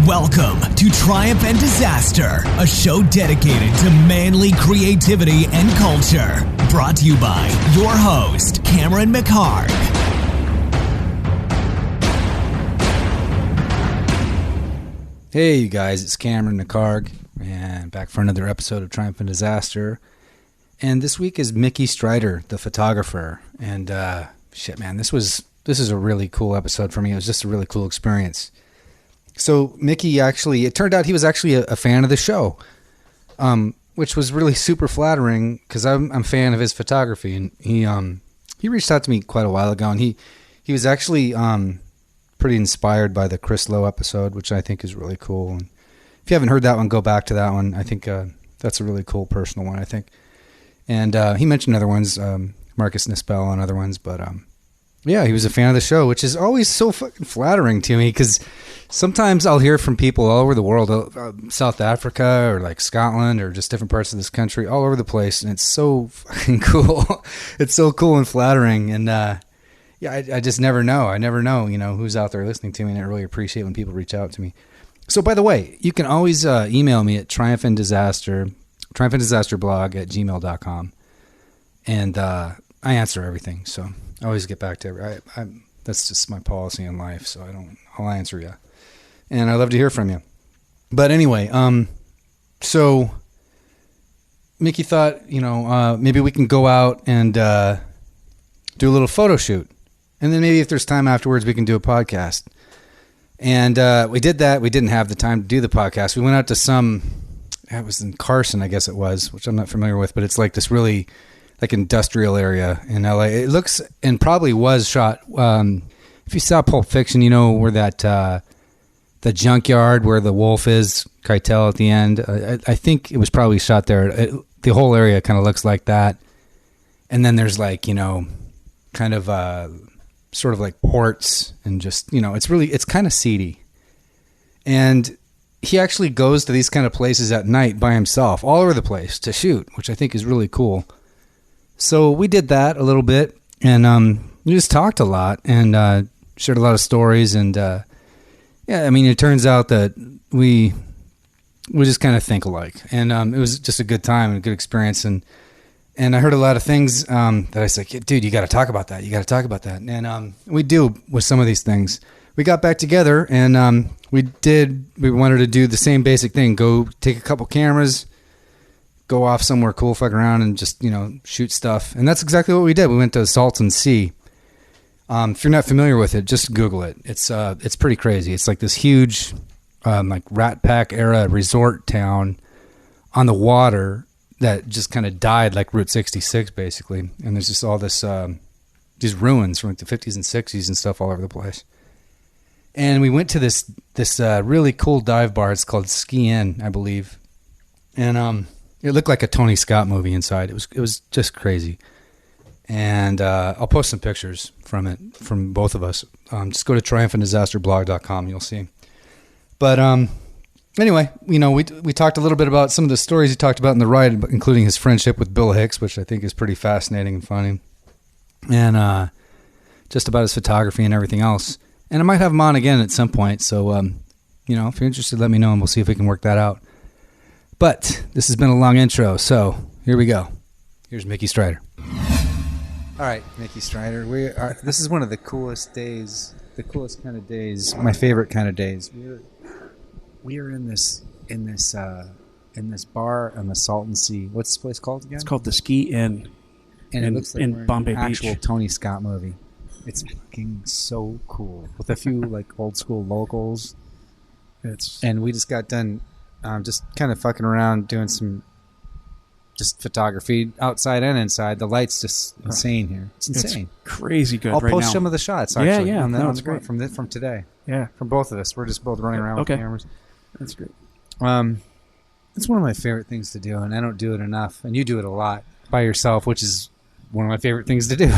Welcome to Triumph and Disaster, a show dedicated to manly creativity and culture. Brought to you by your host, Cameron McHarg. Hey, you guys, it's Cameron McHarg, and back for another episode of Triumph and Disaster. And this week is Mickey Strider, the photographer. And shit, man, this is a really cool episode for me. It was just a really cool experience. So Mickey it turned out he was actually a fan of the show, which was really super flattering because I'm a fan of his photography. And he reached out to me quite a while ago, and he was actually pretty inspired by the Chris Lowe episode, which I think is really cool. And if you haven't heard that one, go back to that one. I think that's a really cool personal one, I think. And he mentioned other ones, Marcus Nispel and other ones, but yeah, he was a fan of the show, which is always so fucking flattering to me because sometimes I'll hear from people all over the world, South Africa or like Scotland or just different parts of this country, all over the place, and it's so fucking cool. It's so cool and flattering, and yeah, I just never know. I never know, who's out there listening to me, and I really appreciate when people reach out to me. So, by the way, you can always email me at triumphanddisasterblog@gmail.com, and I answer everything, so I always get back to it. That's just my policy in life, so I'll answer you. And I love to hear from you. But anyway, so Mickey thought, maybe we can go out and do a little photo shoot. And then maybe if there's time afterwards, we can do a podcast. And we did that. We didn't have the time to do the podcast. We went out to it was in Carson, I guess it was, which I'm not familiar with, but it's like this really like industrial area in LA. It looks and probably was shot. If you saw Pulp Fiction, where that the junkyard where the wolf is, Keitel at the end. I think it was probably shot there. The whole area kind of looks like that. And then there's like kind of sort of like ports and just it's kind of seedy. And he actually goes to these kind of places at night by himself, all over the place to shoot, which I think is really cool. So we did that a little bit, and we just talked a lot and shared a lot of stories. And yeah, I mean, it turns out that we just kind of think alike, and it was just a good time and a good experience. And I heard a lot of things that I said, dude, you got to talk about that. You got to talk about that. And we do with some of these things. We got back together, and we wanted to do the same basic thing: go take a couple cameras, go off somewhere cool, fuck around, and just, shoot stuff. And that's exactly what we did. We went to Salon Sea. If you're not familiar with it, just Google it. It's pretty crazy. It's like this huge, like Rat Pack era resort town on the water that just kind of died like Route 66, basically. And there's just all this, these ruins from like the 50s and 60s and stuff all over the place. And we went to this really cool dive bar. It's called Ski Inn, I believe. And, it looked like a Tony Scott movie inside. It was just crazy. And I'll post some pictures from it, from both of us. Just go to triumphanddisasterblog.com. You'll see. But anyway, we talked a little bit about some of the stories he talked about in the ride, including his friendship with Bill Hicks, which I think is pretty fascinating and funny. And just about his photography and everything else. And I might have him on again at some point. So, if you're interested, let me know, and we'll see if we can work that out. But this has been a long intro, so here we go. Here's Mickey Strider. All right, Mickey Strider. This is one of the coolest days, the coolest kind of days, my favorite kind of days. We are in this bar on the Salon Sea. What's this place called again? It's called the Ski Inn. And it looks like in Bombay an Beach. Actual Tony Scott movie. It's fucking so cool with a few like old school locals. And we just got done. Just kind of fucking around doing some just photography outside and inside. The light's just insane here. It's insane. It's crazy good. I'll right post now. some of the shots actually. Yeah. On the That's great. great. From today. Yeah. From both of us. We're just both running around with cameras. That's great. It's one of my favorite things to do, and I don't do it enough. And you do it a lot by yourself, which is one of my favorite things to do.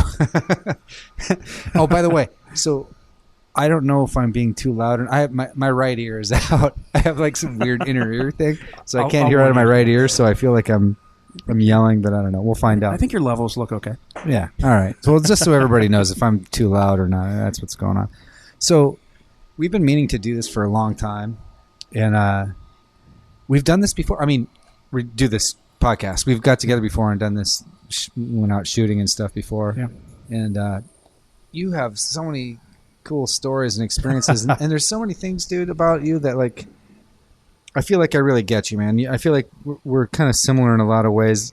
Oh, by the way, so I don't know if I'm being too loud. And I have my right ear is out. I have like some weird inner ear thing, so I can't hear out of my right ear. So I feel like I'm yelling, but I don't know. We'll find out. I think your levels look okay. Yeah. All right. So just so everybody knows if I'm too loud or not, that's what's going on. So we've been meaning to do this for a long time, And we've done this before. I mean, we do this podcast. We've got together before and done this, went out shooting and stuff before. Yeah. And you have so many cool stories and experiences. and there's so many things, dude, about you that, like, I feel like I really get you, man. I feel like we're kind of similar in a lot of ways.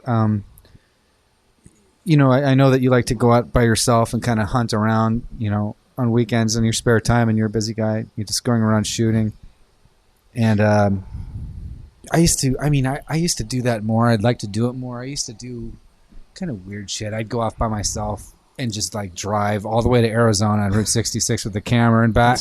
You know, I know that you like to go out by yourself and kind of hunt around, you know, on weekends in your spare time, and you're a busy guy. You're just going around shooting. And I used to do that more. I'd like to do it more. I used to do kind of weird shit. I'd go off by myself and just, like, drive all the way to Arizona on Route 66 with the camera and back.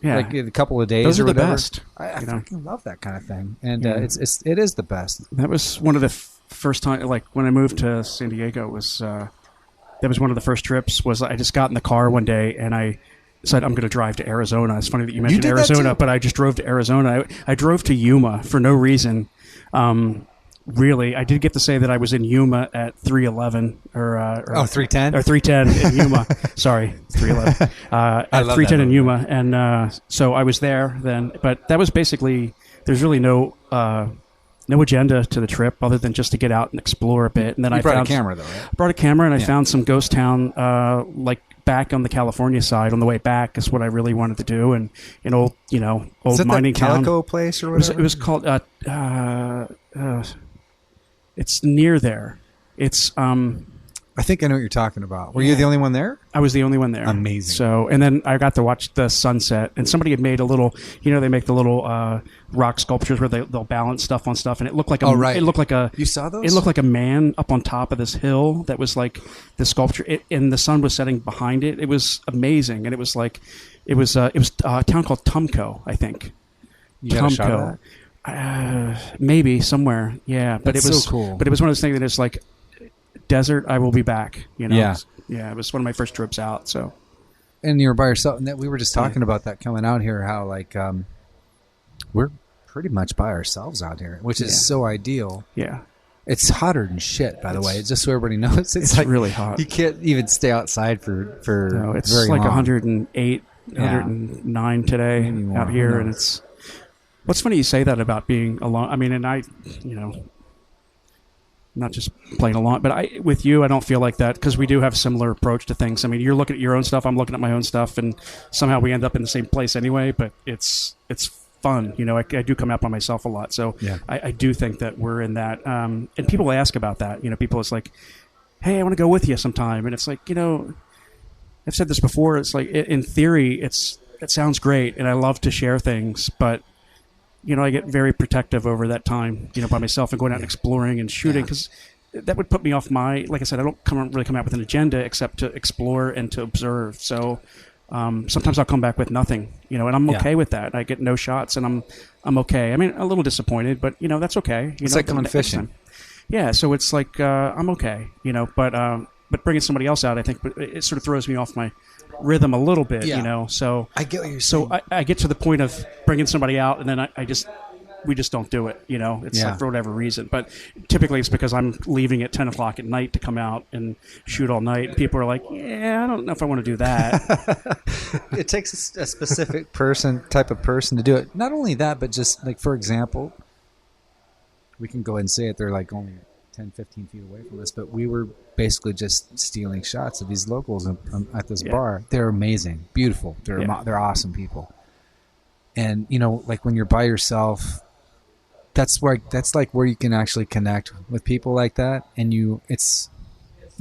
Yeah. Like a couple of days. Those are or the whatever. best. I fucking love that kind of thing. And it is the best. That was one of the first time, like, when I moved to San Diego, that was one of the first trips. Was I just got in the car one day and I said, I'm going to drive to Arizona. It's funny that you mentioned Arizona, but I just drove to Arizona. I drove to Yuma for no reason. Really, I did get to say that I was in Yuma at 311 or 310? Or 310 in Yuma. Sorry, 311. At 310 in Yuma. And so I was there then. But that was basically, there's really no agenda to the trip other than just to get out and explore a bit. And then I brought a camera, though, right? Brought a camera, and I found some ghost town, like, back on the California side. On the way back is what I really wanted to do, and an old mining town. Calico place or whatever? It was called. It's near there. It's. I think I know what you're talking about. Were you the only one there? I was the only one there. Amazing. So, and then I got to watch the sunset, and somebody had made a little. You know, they make the little rock sculptures where they'll balance stuff on stuff, and it looked like a. Oh, right. It looked like a. You saw those? It looked like a man up on top of this hill that was like the sculpture, and the sun was setting behind it. It was amazing, and it was like, it was a town called Tumco, I think. You got a shot of that? Maybe somewhere, yeah. But That's it was so cool. But it was one of those things that is like, desert, I will be back. You know, Yeah. It was one of my first trips out. So, and you were by yourself. And we were just talking about that coming out here. How, like, we're pretty much by ourselves out here, which is so ideal. Yeah, it's hotter than shit. By the way, just so everybody knows, it's like really hot. You can't even stay outside for. No, it's very like long. 108, 109 today out here, and it's. What's funny you say that about being alone. I mean, and I, you know, not just playing along, but with you, I don't feel like that because we do have a similar approach to things. I mean, you're looking at your own stuff, I'm looking at my own stuff, and somehow we end up in the same place anyway. But it's fun, you know. I do come out by myself a lot, so I do think that we're in that. And people ask about that. You know, people, it's like, hey, I want to go with you sometime, and it's like, you know, I've said this before. It's like, in theory, it sounds great, and I love to share things, but you know, I get very protective over that time, you know, by myself and going out and exploring and shooting because that would put me off my. Like I said, I don't really come out with an agenda except to explore and to observe. So sometimes I'll come back with nothing, you know, and I'm okay with that. I get no shots, and I'm okay. I mean, a little disappointed, but you know, that's okay. It's like going fishing. Yeah, so it's like I'm okay, you know, but bringing somebody else out, I think it sort of throws me off my rhythm a little bit, you know. So I get what you're saying. So I get to the point of bringing somebody out, and then we just don't do it, you know. It's like for whatever reason, but typically it's because I'm leaving at 10 o'clock at night to come out and shoot all night. And people are like, "Yeah, I don't know if I want to do that." It takes a specific type of person to do it. Not only that, but just like, for example, we can go ahead and say it. They're like only 10, 15 feet away from us, but we were basically just stealing shots of these locals at this bar. They're amazing, beautiful. They're awesome people. And you know, like when you're by yourself, that's like where you can actually connect with people like that. And you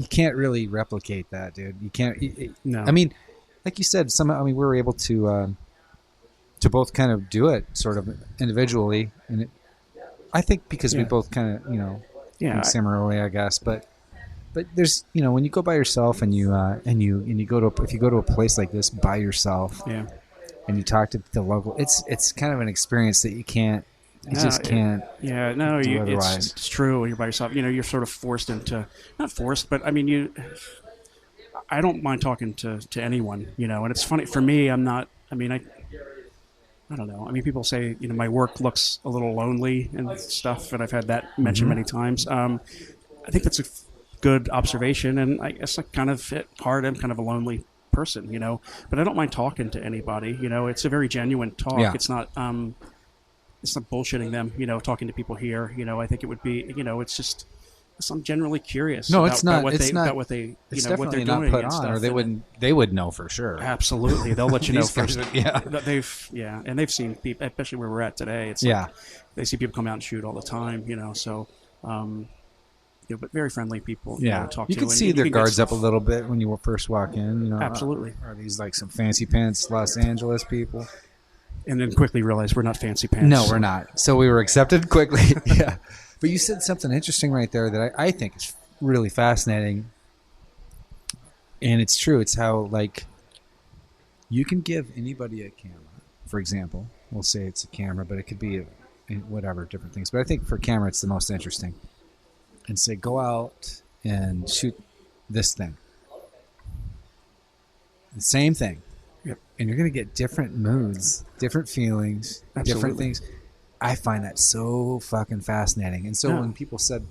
can't really replicate that, dude. You can't. No. I mean, like you said, we were able to both kind of do it sort of individually, and I think because we both kind of, you know. Yeah, similarly, I guess, but there's, you know, when you go by yourself and you go to, if you go to a place like this by yourself, and you talk to the local, it's kind of an experience that you can't, can't. Yeah, no, otherwise. It's true. When you're by yourself, you know, you're sort of forced into, not forced, but I mean, I don't mind talking to anyone, you know, and it's funny for me. I'm not. I mean, I don't know. I mean, people say, you know, my work looks a little lonely and stuff, and I've had that mentioned many times. I think that's a good observation, and I guess I kind of at heart I'm kind of a lonely person, you know. But I don't mind talking to anybody, you know. It's a very genuine talk. Yeah. It's not. it's not bullshitting them, talking to people here. I think it would be, it's just, I'm generally curious. No, about, it's not. About what it's they, not. About what they, It's what they're definitely not doing put and on, stuff. or they wouldn't. They would know for sure. Absolutely, they'll let you know first. Yeah, And they've seen people, especially where we're at today. It's like they see people come out and shoot all the time. So. But very friendly people. Talk you to. can see their guards up a little bit when you first walk in. Absolutely. Are these like some fancy pants Los Angeles people? And then quickly realize we're not fancy pants. No, we're not. So we were accepted quickly. Yeah. But you said something interesting right there that I think is really fascinating. And it's true. It's how, like, you can give anybody a camera. For example, we'll say it's a camera, but it could be whatever, different things. But I think for camera, it's the most interesting. And say, go out and shoot this thing. The same thing. Yep. And you're going to get different moods, different feelings, different things. I find that so fucking fascinating. And so when people said,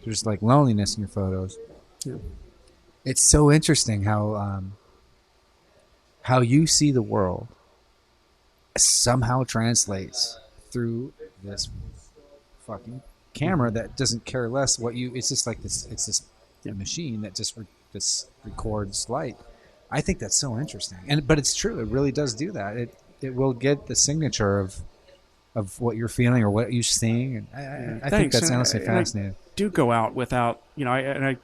there's like loneliness in your photos, it's so interesting how you see the world somehow translates through this fucking camera that doesn't care less what you. It's just like this. It's this machine that just records light. I think that's so interesting, but it's true. It really does do that. It will get the signature of what you're feeling or what you're seeing. And I think that's honestly fascinating. I do go out without, and I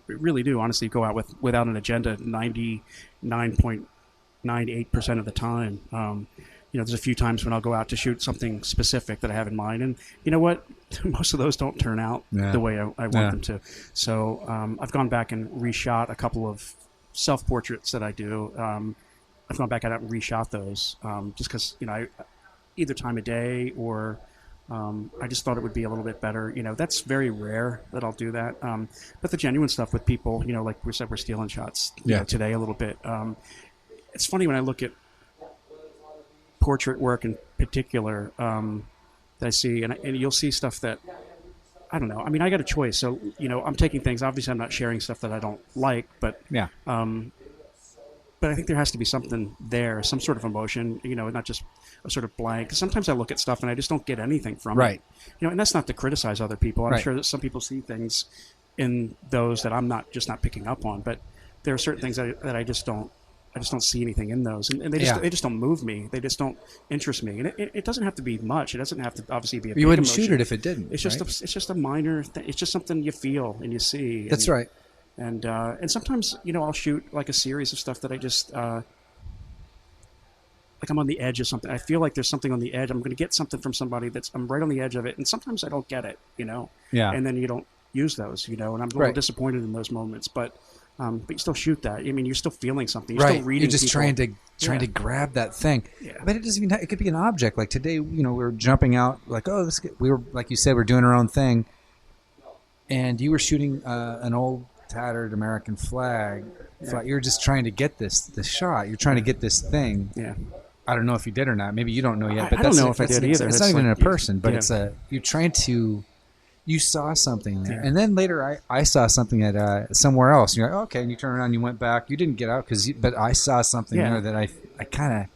really do honestly go out without an agenda 99.98% of the time. There's a few times when I'll go out to shoot something specific that I have in mind, and you know what? Most of those don't turn out the way I want them to. So I've gone back and reshot a couple of self-portraits that I do. I've gone back out and reshot those just because, either time of day or I just thought it would be a little bit better. That's very rare that I'll do that. But the genuine stuff with people, like we said, we're stealing shots today a little bit. It's funny when I look at portrait work in particular that I see, and you'll see stuff that, I don't know. I mean, I got a choice. So, I'm taking things. Obviously, I'm not sharing stuff that I don't like, but but I think there has to be something there, some sort of emotion, not just a sort of blank. Sometimes I look at stuff and I just don't get anything from it. And that's not to criticize other people. I'm sure that some people see things in those that I'm not picking up on, but there are certain things that I just don't see anything in those, and they just don't move me. They just don't interest me, and it doesn't have to be much. It doesn't have to obviously be a big You wouldn't emotion. shoot it if it didn't. It's just a minor thing. It's just something you feel and you see. That's right. And sometimes I'll shoot like a series of stuff that I just like I'm on the edge of something. I feel like there's something on the edge. I'm going to get something from somebody I'm right on the edge of it, and sometimes I don't get it. And then you don't use those. And I'm a little disappointed in those moments, but you still shoot that. I mean, you're still feeling something. You're still reading. You're just trying to grab that thing. Yeah. But it doesn't even. It could be an object. Like today, we were jumping out. Like, we were, like you said, we're doing our own thing. And you were shooting an old tattered American flag. Yeah. You're just trying to get this shot. You're trying to get this thing. Yeah. I don't know if you did or not. Maybe you don't know yet. But I don't know if I did either. It's not even a person, but you're trying to. You saw something there, and then later I saw something at somewhere else. And you're like, oh, okay, and you turn around, and you went back. You didn't get out but I saw something there that I kind of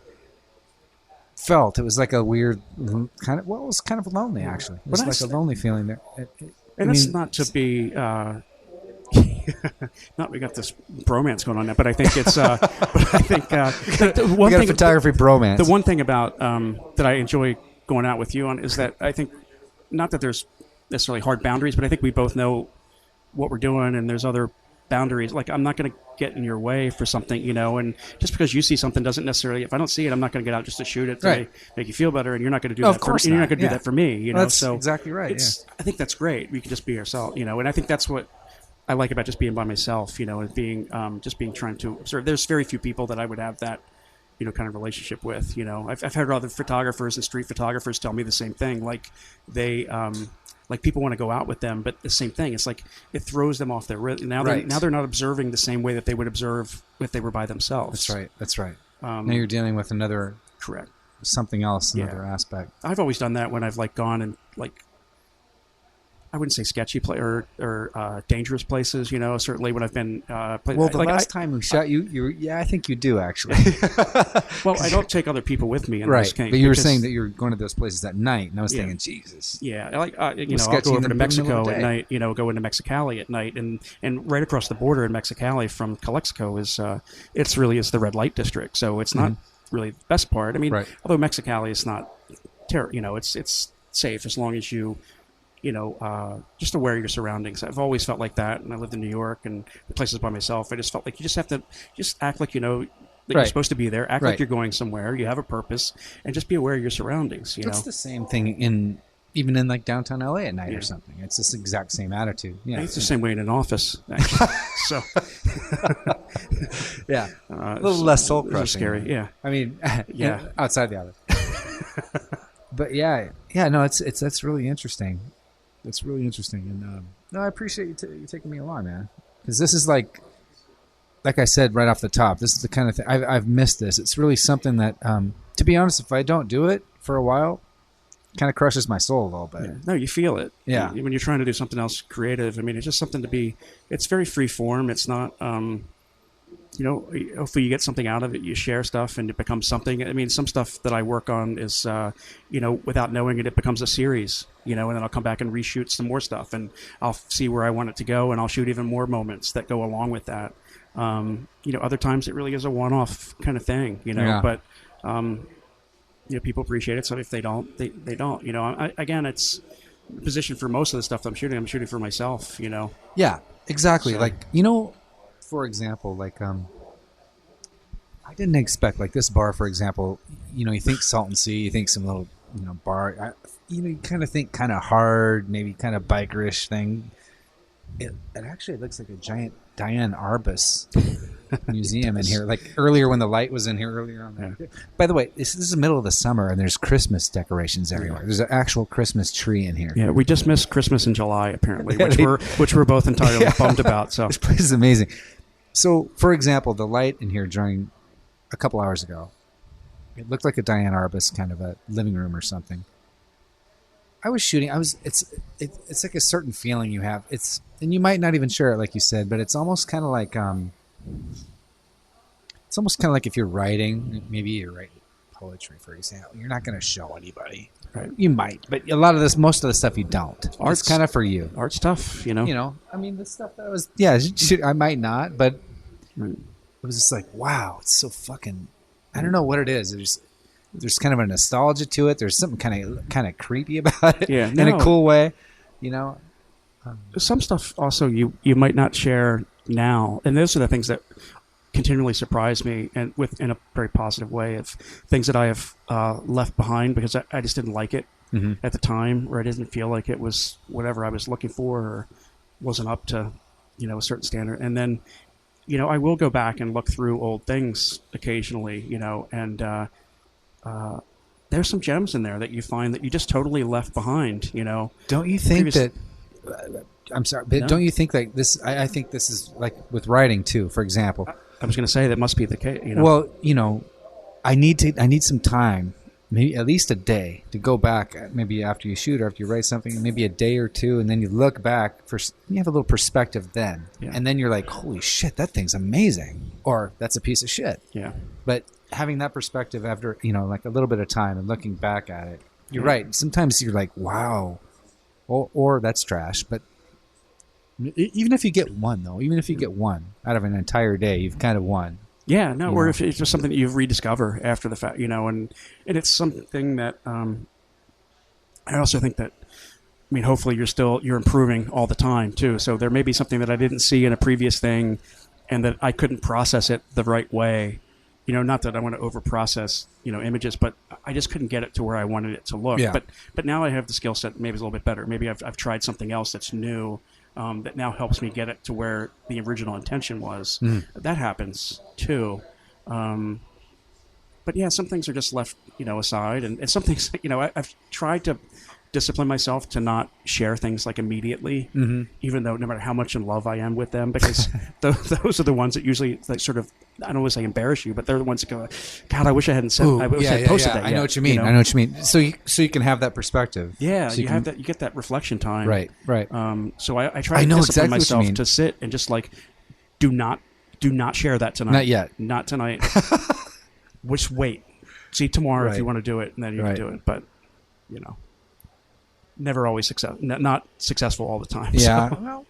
felt. It was like a weird kind of. Well, it was kind of lonely actually. It was like a lonely feeling there. That's not to be. Not we got this bromance going on there, but I think it's. But I think the one we got thing, a photography bromance. The one thing about that I enjoy going out with you on is that I think not that there's necessarily hard boundaries, but I think we both know what we're doing, and there's other boundaries. Like I'm not going to get in your way for something, and just because you see something doesn't necessarily. If I don't see it, I'm not going to get out just to shoot it to make you feel better, and you're not going to do that. Of course, you're not going to do that for me. That's so exactly right. I think that's great. We can just be ourselves, and I think that's what I like about just being by myself, and being trying to observe. There's very few people that I would have that, kind of relationship with. I've had other photographers and street photographers tell me the same thing. Like they, like people want to go out with them, but the same thing. It's like it throws them off their rhythm. Now they're not observing the same way that they would observe if they were by themselves. That's right. Now you're dealing with another something else, another aspect. I've always done that when I've gone and I wouldn't say sketchy or dangerous places. Certainly when I've been. Well, the last time we shot you, I think you do actually. Well, I don't take other people with me in right, this case. But you were saying that you're going to those places at night, and I was thinking, Jesus. Yeah, I'll go over to Mexico at night. Go into Mexicali at night, and right across the border in Mexicali from Calexico is it's really is the red light district. So it's not really the best part. I mean, although Mexicali is not it's safe as long as you just aware of your surroundings. I've always felt like that, and I lived in New York and places by myself. I just felt like you just have to just act like that you're supposed to be there. Act like you're going somewhere. You have a purpose, and just be aware of your surroundings. It's the same thing even in like downtown LA at night or something. It's this exact same attitude. Yeah, it's the same way in an office. Actually. So, yeah, a little less soul crushing. Scary. Yeah, I mean, outside the office. But no, that's really interesting. That's really interesting, and no, I appreciate you taking me along, man. Because this is like I said right off the top, this is the kind of thing I've missed. This it's really something that, to be honest, if I don't do it for a while, it kind of crushes my soul a little bit. Yeah. No, you feel it. Yeah, when you're trying to do something else creative. I mean, it's just something to be. It's very free form. It's not. Hopefully you get something out of it. You share stuff and it becomes something. I mean, some stuff that I work on is, without knowing it becomes a series, and then I'll come back and reshoot some more stuff and I'll see where I want it to go and I'll shoot even more moments that go along with that. Other times it really is a one-off kind of thing, but, people appreciate it. So if they don't, they don't, again, it's the position for most of the stuff I'm shooting for myself, Yeah, exactly. So. For example, I didn't expect this bar. For example, you think Salon Sea, you think some little bar. You kind of think kind of hard, maybe kind of bikerish thing. It actually looks like a giant Diane Arbus museum in here. Like earlier when the light was in here earlier on. There. By the way, this is the middle of the summer and there's Christmas decorations everywhere. There's an actual Christmas tree in here. Yeah, we just missed Christmas in July apparently, which we're both entirely bummed about. So this place is amazing. So, for example, the light in here during a couple hours ago, it looked like a Diane Arbus kind of a living room or something. I was shooting. It's like a certain feeling you have. And you might not even share it, like you said, but it's almost kind of like if you're writing. Maybe you're writing poetry, for example. You're not going to show anybody. Right. You might, but most of the stuff you don't. Art's kind of for you. Art's tough, I mean, the stuff that was, I might not, but it was just like, wow, it's so fucking. I don't know what it is. There's kind of a nostalgia to it. There's something kind of creepy about it, in a cool way, Some stuff also you might not share now, and those are the things that continually surprise me, and in a very positive way, of things that I have left behind because I just didn't like it at the time, or I didn't feel like it was whatever I was looking for, or wasn't up to a certain standard. And then I will go back and look through old things occasionally, and there's some gems in there that you find that you just totally left behind. Don't you think that? I'm sorry, but don't you think that this? I think this is like with writing too. For example. I was going to say that must be the case. Well, I need some time, maybe at least a day, to go back. Maybe after you shoot or after you write something, maybe a day or two, and then you look back you have a little perspective then, and then you're like, holy shit, that thing's amazing, or that's a piece of shit. Yeah. But having that perspective after like a little bit of time and looking back at it, you're right. Sometimes you're like, wow, or that's trash, but. Even if you get one out of an entire day, you've kind of won. Yeah, no, or if it's just something that you rediscover after the fact, and it's something that I also think that, hopefully you're improving all the time too. So there may be something that I didn't see in a previous thing, and that I couldn't process it the right way. Not that I want to over-process, images, but I just couldn't get it to where I wanted it to look. Yeah. But now I have the skill set. Maybe it's a little bit better. Maybe I've tried something else that's new. That now helps me get it to where the original intention was. That happens too. But yeah, some things are just left, aside, and some things, I've tried to discipline myself to not share things like immediately, even though no matter how much in love I am with them, because those are the ones that usually like sort of, I don't want to say embarrass you, but they're the ones that go, God, I wish I hadn't said, I wish I had posted that yet. I know what you mean. I know what you mean. So you can have that perspective. Yeah, so you get that reflection time. Right. So I try to discipline myself to sit and just like, do not share that tonight. Not yet. Not tonight. Just wait. See tomorrow if you want to do it, and then you can do it. But, never always not successful all the time. Yeah. So. Well,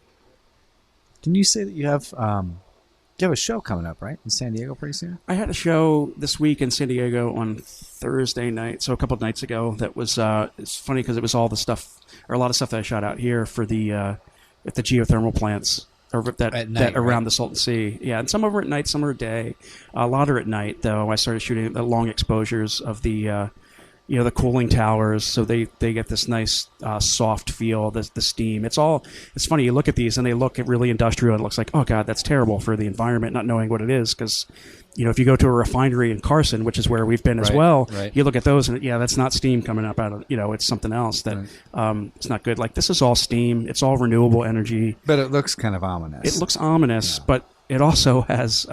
can you say that you have a show coming up, right, in San Diego pretty soon? I had a show this week in San Diego on Thursday night, so a couple of nights ago. That was it's funny because it was all the stuff, or a lot of stuff that I shot out here for the at the geothermal plants, or that around the Salton Sea. Yeah, and some of them are at night, some are at day. A lot are at night, though. I started shooting the long exposures of the the cooling towers, so they get this nice soft feel, the steam. It's funny, you look at these and they look really industrial, and it looks like, oh God, that's terrible for the environment, not knowing what it is, because if you go to a refinery in Carson, which is where we've been as well, you look at those and that's not steam coming up out of, it's something else that it's not good. Like, this is all steam, it's all renewable energy. But it looks kind of ominous. It looks ominous, but it also has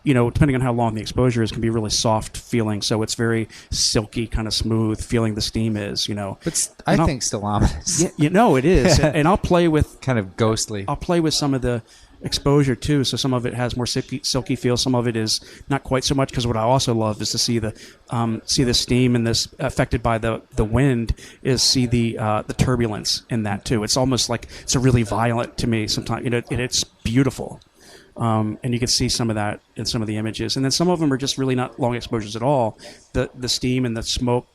depending on how long the exposure is, can be really soft feeling. So it's very silky, kind of smooth feeling the steam is, But I think still ominous. Yeah, it is. And I'll play with... kind of ghostly. I'll play with some of the exposure, too. So some of it has more silky feel. Some of it is not quite so much, because what I also love is to see the steam and this affected by the wind, is see the turbulence in that, too. It's almost like it's a really violent to me sometimes. And it's beautiful. And you can see some of that in some of the images. And then some of them are just really not long exposures at all. The steam and the smoke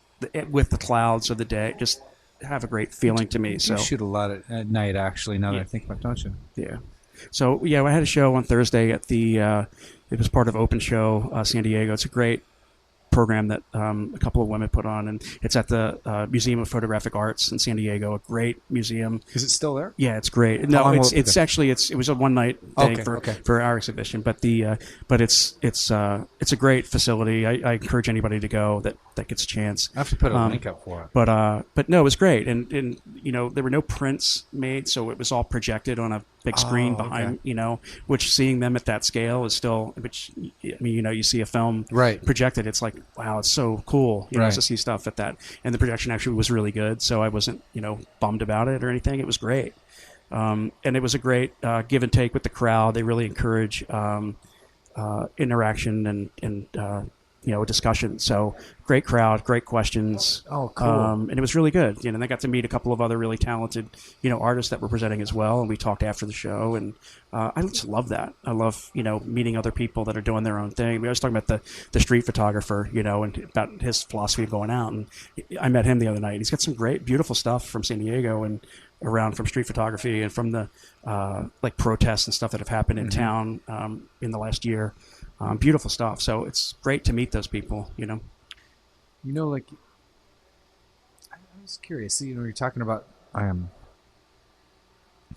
with the clouds of the day just have a great feeling to me. So you shoot a lot at night, actually, now that I think about it, don't you? Yeah. So, I had a show on Thursday at it was part of Open Show San Diego. It's a great program that a couple of women put on, and it's at the Museum of Photographic Arts in San Diego, a great museum. Is it still there? Yeah, it's great. No, it's actually it was a one night thing for our exhibition, but it's a great facility. I encourage anybody to go that gets a chance. I have to put a link up for it. But no, it was great, and there were no prints made, so it was all projected on a big screen behind, which seeing them at that scale is still, you see a film projected, it's like, wow, it's so cool, to see stuff at that. And the projection actually was really good, so I wasn't, bummed about it or anything. It was great. And it was a great give and take with the crowd. They really encourage interaction and discussion. So great crowd, great questions. Oh, cool. And it was really good. And I got to meet a couple of other really talented, artists that were presenting as well. And we talked after the show. And I just love that. I love, meeting other people that are doing their own thing. I was talking about the street photographer, and about his philosophy of going out. And I met him the other night. He's got some great, beautiful stuff from San Diego and around from street photography and from the like protests and stuff that have happened in town in the last year. Beautiful stuff. So it's great to meet those people, Like, I was curious. You're talking about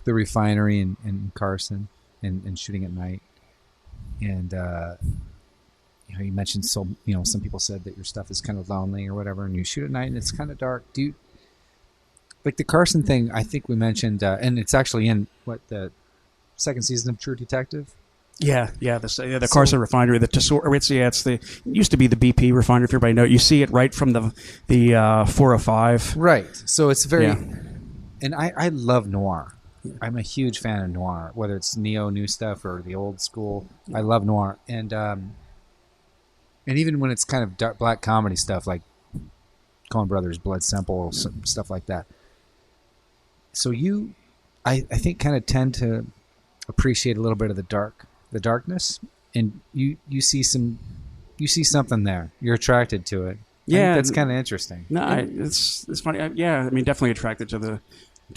the refinery in Carson and shooting at night. And, you mentioned some people said that your stuff is kind of lonely or whatever, and you shoot at night and it's kind of dark. Do you, like the Carson thing, I think we mentioned, and it's actually in, the second season of True Detective? Yeah, the Carson refinery, the Tesoro. It used to be the BP refinery. If everybody knows, you see it right from the 405. Right. So it's very, and I love noir. I'm a huge fan of noir, whether it's new stuff or the old school. I love noir, and even when it's kind of dark, black comedy stuff like Coen Brothers, Blood Simple, stuff like that. So I think, kind of tend to appreciate a little bit of the darkness, and you see something there. You're attracted to it. Yeah, that's kind of interesting. No, it's funny. Definitely attracted to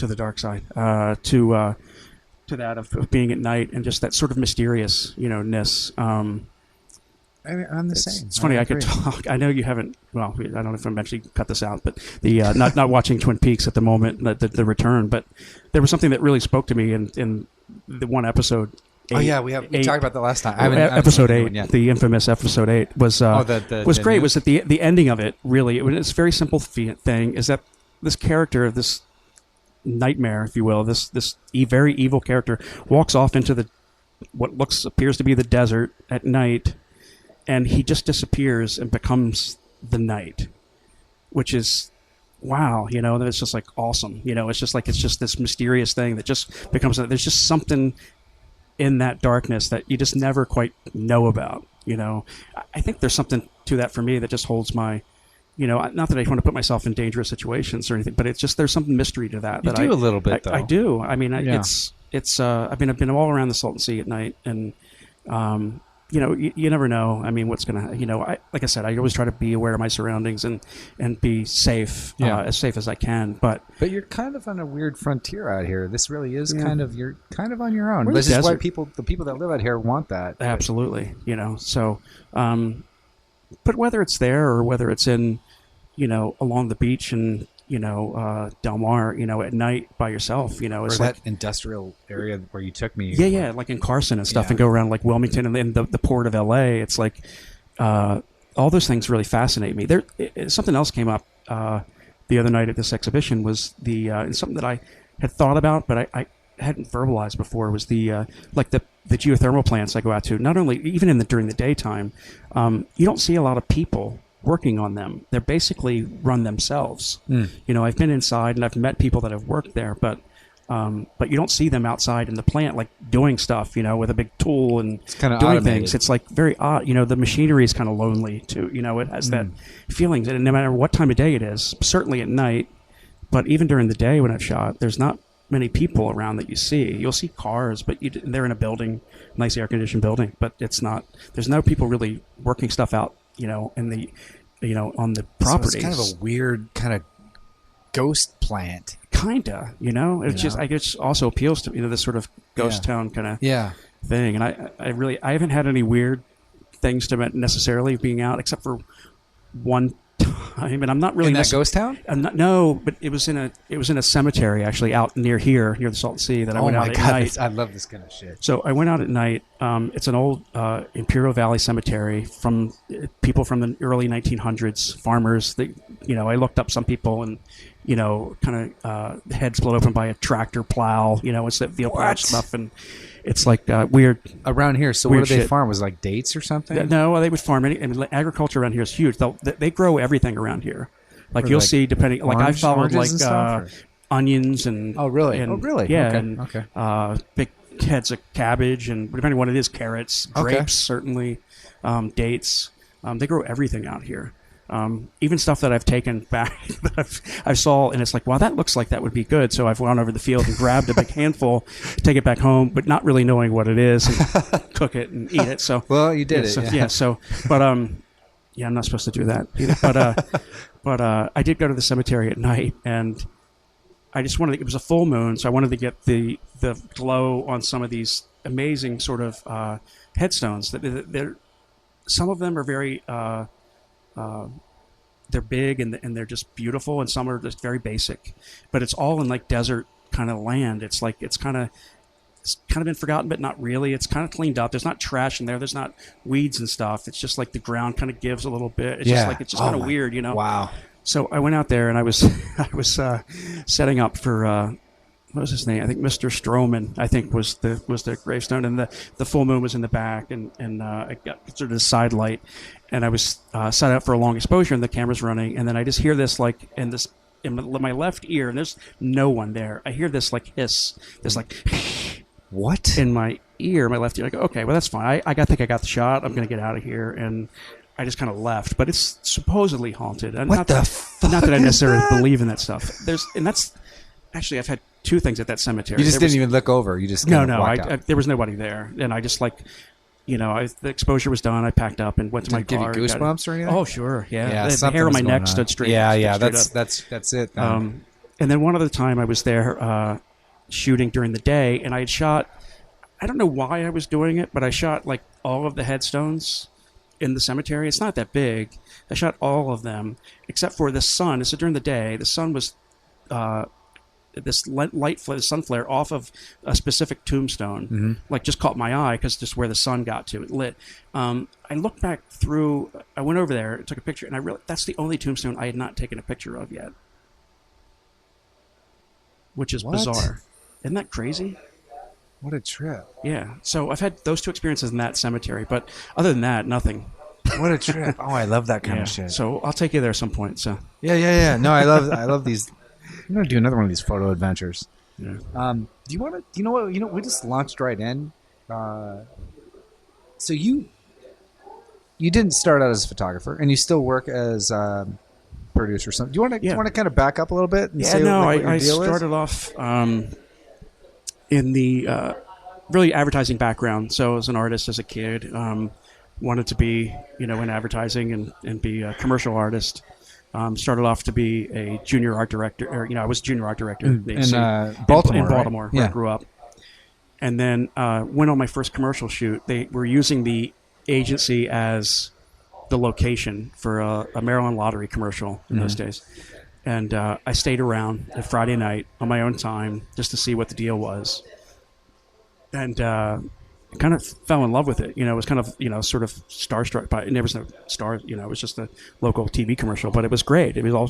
the dark side, to that of being at night and just that sort of mysterious, ness. I'm the same. It's funny. I could talk. I know you haven't. Well, I don't know if I'm actually cut this out, but the not watching Twin Peaks at the moment, the return. But there was something that really spoke to me in the one episode. We talked about that last time. Episode 8, the infamous episode 8 was was great. Was that the ending of it? Really, it's a very simple thing. Is that this character, this nightmare, if you will, this very evil character walks off into what appears to be the desert at night, and he just disappears and becomes the night, which is wow, it's just like awesome. It's just this mysterious thing that just becomes, there's just something in that darkness that you just never quite know about. I think there's something to that for me that just holds my, not that I want to put myself in dangerous situations or anything, but it's just, there's some mystery to that. You do a little bit, though. I do. I mean, it's I've been all around the Salton Sea at night, and you never know. I mean, what's gonna, like I said, I always try to be aware of my surroundings and be safe, as safe as I can. But you're kind of on a weird frontier out here. This really is you're kind of on your own. This is why the people that live out here want that. Absolutely, So, but whether it's there or whether it's in, along the beach and Del Mar, at night by yourself, or it's that industrial area where you took me. Yeah, like in Carson and stuff, and go around like Wilmington and then the port of LA. It's like all those things really fascinate me. Something else came up the other night at this exhibition was and something that I had thought about, but I hadn't verbalized before, was the geothermal plants I go out to. Not only even during the daytime, you don't see a lot of people working on them. They're basically run themselves. I've been inside and I've met people that have worked there, but you don't see them outside in the plant like doing stuff, with a big tool and it's kind of doing automated. things. It's like very odd. The machinery is kind of lonely too. It has that feeling, and no matter what time of day it is, certainly at night, but even during the day when I've shot, there's not many people around that you see. You'll see cars, but they're in a building, nice air conditioned building, but there's no people really working stuff out, in the, on the properties. So it's kind of a weird kind of ghost plant. Kinda, it's just, I guess, also appeals to this sort of ghost town kind of thing. And I haven't had any weird things to necessarily being out, except for one time, and I'm not really in that ghost town. But it was in a cemetery actually out near the Salton Sea that I went out at night. I love this kind of shit. So I went out at night. It's an old Imperial Valley cemetery from people from the early 1900s, farmers. That I looked up some people and kind of heads split open by a tractor plow. It's that veal patch stuff, and it's like weird around here. So what do they farm? Was it like dates or something? No, they would farm agriculture around here is huge. They grow everything around here. Like you'll see, depending. Like I followed onions and really? Yeah, okay. Big heads of cabbage and depending on what it is, carrots, grapes, certainly, dates. They grow everything out here. Even stuff that I've taken back that I saw, and it's like, wow, that looks like that would be good. So I've gone over the field and grabbed a big handful, take it back home, but not really knowing what it is, and cook it and eat it. So well, you did it. So but I'm not supposed to do that either. But I did go to the cemetery at night, and I just wanted. It was a full moon, so I wanted to get the glow on some of these amazing sort of headstones. They're some of them are very. They're big and they're just beautiful, and some are just very basic, but it's all in like desert kind of land. It's like it's kind of been forgotten, but not really. It's kind of cleaned up. There's not trash in there. There's not weeds and stuff. It's just like the ground kind of gives a little bit. It's just kind of weird, Wow. So I went out there and I was setting up for what was his name? I think Mr. Stroman, I think was the gravestone, and the full moon was in the back, and I got sort of the side light, and I was set up for a long exposure, and the camera's running, and then I just hear this like in my left ear, and there's no one there. I hear this like hiss, this like what in my ear, my left ear. I go, okay, well that's fine. I think I got the shot. I'm gonna get out of here, and I just kind of left. But it's supposedly haunted. And what the fuck? Not that I necessarily believe in that stuff. Actually, I've had two things at that cemetery. You just didn't even look over. You just there was nobody there, and I just like, the exposure was done. I packed up and went to my car. Did it give you goosebumps or anything? Oh sure, yeah. The hair on my neck stood straight. Yeah, straight that's it. And then one other time I was there shooting during the day, and I had shot. I don't know why I was doing it, but I shot like all of the headstones in the cemetery. It's not that big. I shot all of them except for the sun. So during the day, the sun was. This light flare, sun flare off of a specific tombstone, like just caught my eye because just where the sun got to, it lit. I looked back through. I went over there, took a picture, and I realized that's the only tombstone I had not taken a picture of yet. which is What? bizarre. Isn't that crazy? What a trip. Yeah. So I've had those two experiences in that cemetery, but other than that, nothing. What a trip. Oh, I love that kind of shit. So I'll take you there some point. So Yeah. No, I love these. I'm going to do another one of these photo adventures. yeah. Do you want to, you know what, we just launched right in. So you didn't start out as a photographer, and you still work as producer or something. Do you want to kind of back up a little bit and say what your I deal is? started off in the really advertising background. So as an artist, as a kid, wanted to be, in advertising and be a commercial artist. Started off to be a junior art director, or I was junior art director in Baltimore, in Baltimore, right? where I grew up. And then went on my first commercial shoot. They were using the agency as the location for a Maryland lottery commercial in those days. And I stayed around a Friday night on my own time just to see what the deal was. And kind of fell in love with it. It was kind of, sort of starstruck by it. There was no stars, it was just a local TV commercial, but it was great. It was all,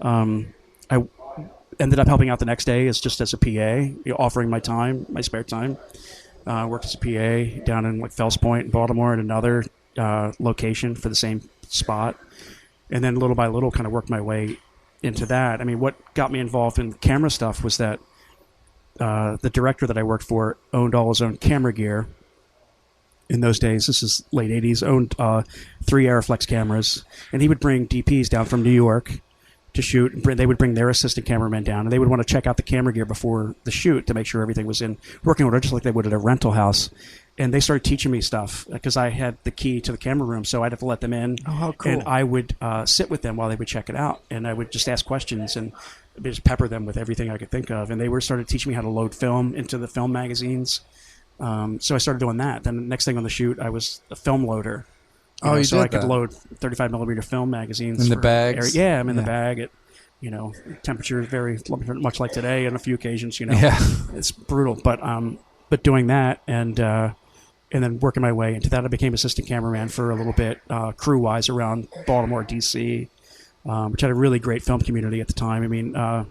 I ended up helping out the next day as a PA, offering my time, my spare time. Worked as a PA down in Fells Point in Baltimore at another location for the same spot. And then little by little kind of worked my way into that. I mean, what got me involved in camera stuff was that the director that I worked for owned all his own camera gear. In those days, this is late 80s, owned 3 Aeroflex cameras. And he would bring DPs down from New York to shoot. They would bring their assistant cameraman down, and they would want to check out the camera gear before the shoot to make sure everything was in working order, just like they would at a rental house. And they started teaching me stuff because I had the key to the camera room, so I'd have to let them in. Oh, how cool. And I would sit with them while they would check it out, and I would just ask questions and just pepper them with everything I could think of. And they started teaching me how to load film into the film magazines. So I started doing that. Then the next thing on the shoot, I was a film loader. So I could load 35 millimeter film magazines in the bags. I'm in the bag at temperature is very much like today on a few occasions. It's brutal. But doing that and then working my way into that, I became assistant cameraman for a little bit, crew wise around Baltimore, DC, which had a really great film community at the time. I mean, a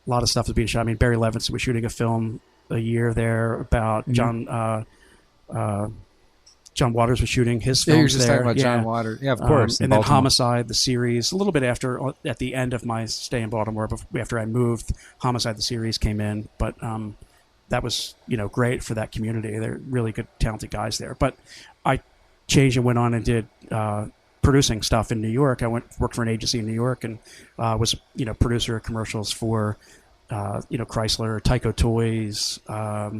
lot of stuff was being shot. I mean, Barry Levinson was shooting a film a year there about John Waters was shooting his films. Yeah, you were just there. talking about John Waters. Yeah, of course. And then Homicide, the series, a little bit at the end of my stay in Baltimore, after I moved, Homicide, the series came in. But that was, great for that community. They're really good, talented guys there. But I changed and went on and did producing stuff in New York. I worked for an agency in New York and was, producer of commercials for, Chrysler, Tyco Toys, I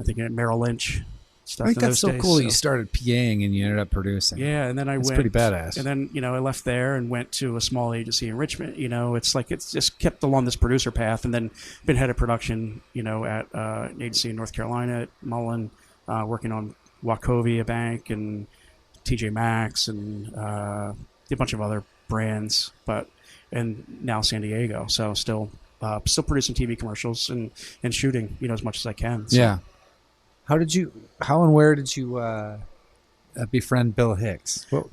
think Merrill Lynch. Stuff I think that's so days, cool. So. You started PAing and you ended up producing. Yeah, and then I went. It's pretty badass. And then I left there and went to a small agency in Richmond. It's just kept along this producer path, and then been head of production. At an agency in North Carolina at Mullen, working on Wachovia Bank and TJ Maxx and a bunch of other brands, and now San Diego. So still producing TV commercials and shooting as much as I can. So. Yeah. How and where did you befriend Bill Hicks? Bill,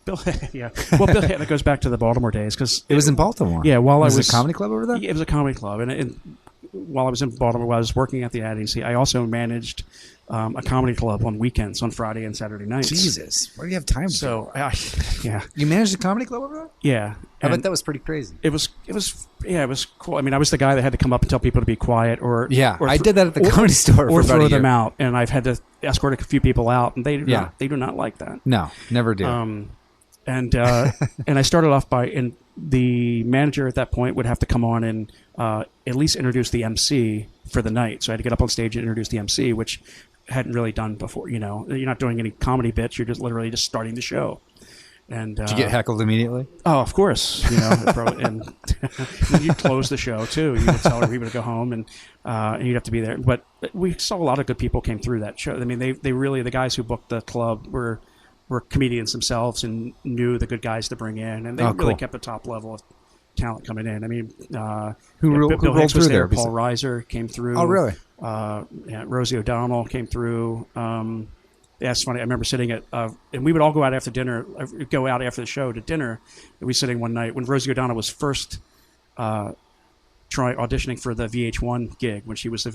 yeah. Well, Bill Hicks, that goes back to the Baltimore days because it was in Baltimore. Yeah, was it a comedy club over there? Yeah, it was a comedy club, and while I was in Baltimore, while I was working at the agency, I also managed a comedy club on weekends, on Friday and Saturday nights. Jesus, where do you have time? Yeah. You managed a comedy club over there? Yeah. I bet that was pretty crazy. It was cool. I mean, I was the guy that had to come up and tell people to be quiet, I did that at the comedy store, or throw them out, and I've had to escort a few people out, and they do not like that. No, never do. And I started off and the manager at that point would have to come on and at least introduce the MC for the night. So I had to get up on stage and introduce the MC, which I hadn't really done before. You're not doing any comedy bits. You're just literally just starting the show. And did you get heckled immediately? Oh, of course. And then you'd close the show too. You would tell everybody to go home, and you'd have to be there. But we saw a lot of good people came through that show. I mean, they really, the guys who booked the club were comedians themselves and knew the good guys to bring in, and they really kept the top level of talent coming in. I mean, who Bill Hicks rolled through there? Paul Reiser came through. Oh, really? Rosie O'Donnell came through. Yeah, it's funny. I remember sitting at, and we would all go out after dinner, go out after the show to dinner. And we were sitting one night when Rosie O'Donnell was first auditioning for the VH1 gig when she was a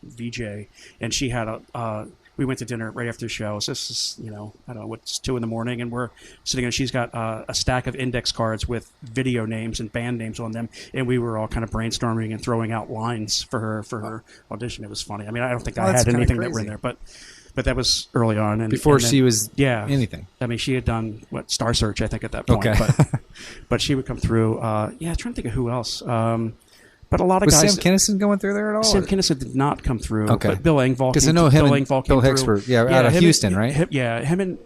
VJ, and she had we went to dinner right after the show. So this is, I don't know, it's 2 a.m, and we're sitting, and she's got a stack of index cards with video names and band names on them, and we were all kind of brainstorming and throwing out lines for her audition. It was funny. I mean, I don't think I had anything that were in there, but that was early on. And before then, she was anything. I mean, she had done Star Search, I think, at that point. Okay. But she would come through. I'm trying to think of who else. But a lot of was guys. Sam Kinison going through there at all? Sam Kinison did not come through. Okay. But Bill Engvall. Because I know him and Bill Hicks were out of Houston, right? Him and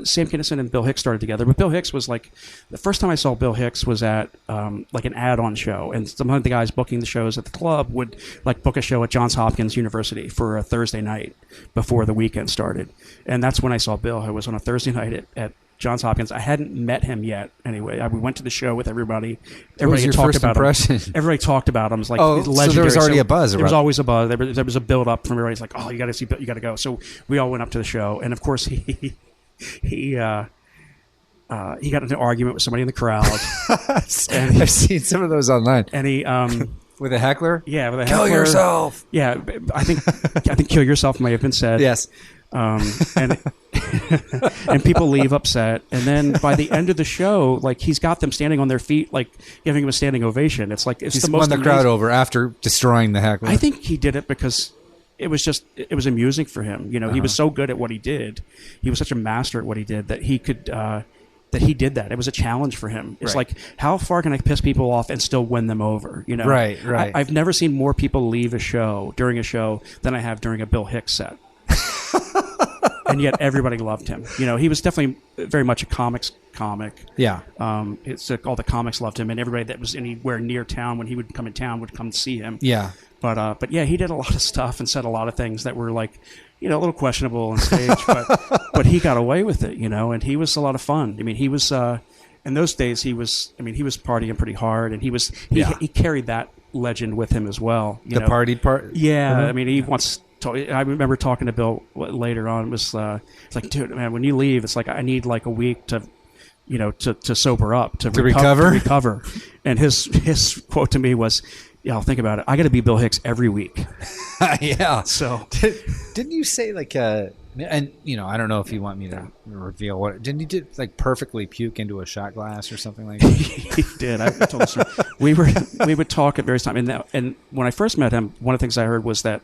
Sam Kinison and Bill Hicks started together. But Bill Hicks was like, the first time I saw Bill Hicks was at like an add-on show, and some of the guys booking the shows at the club would like book a show at Johns Hopkins University for a Thursday night before the weekend started, and that's when I saw Bill. It was on a Thursday night at Johns Hopkins. I hadn't met him yet. Anyway, we went to the show with everybody. Everybody talked first about impression? him. Everybody talked about him. It was like legendary. So there was already a buzz. There was always a buzz. There was a build up from everybody's like, oh, you got to see Bill, you got to go. So we all went up to the show, and of course he got into an argument with somebody in the crowd. I've seen some of those online. And he with a heckler. Yeah, with a heckler. Kill yourself. Yeah, I think kill yourself may have been said. Yes. And people leave upset, and then by the end of the show, like he's got them standing on their feet, like giving him a standing ovation. It's like He's won the crowd over after destroying the heckler. I think he did it because it was amusing for him. He was so good at what he did. He was such a master at what he did that he could. That he did that. It was a challenge for him. It's like, how far can I piss people off and still win them over? Right. I've never seen more people leave during a show than I have during a Bill Hicks set. And yet everybody loved him. He was definitely very much a comic. Yeah. It's all the comics loved him, and everybody that was anywhere near town when he would come in town would come see him. Yeah. But yeah, he did a lot of stuff and said a lot of things that were like, a little questionable on stage, but he got away with it, and he was a lot of fun. I mean, he was in those days he was partying pretty hard, and he carried that legend with him as well. The party part. Yeah, I mean, he once. I remember talking to Bill later on. It was it's like, dude, man, when you leave, it's like I need like a week to, to sober up, to recover. And his quote to me was, "Yeah, I'll think about it. I got to be Bill Hicks every week." Yeah. So didn't you say like and I don't know if you want me to reveal what didn't you do, like perfectly puke into a shot glass or something like that? He did. I told us we would talk at various times, and when I first met him, one of the things I heard was that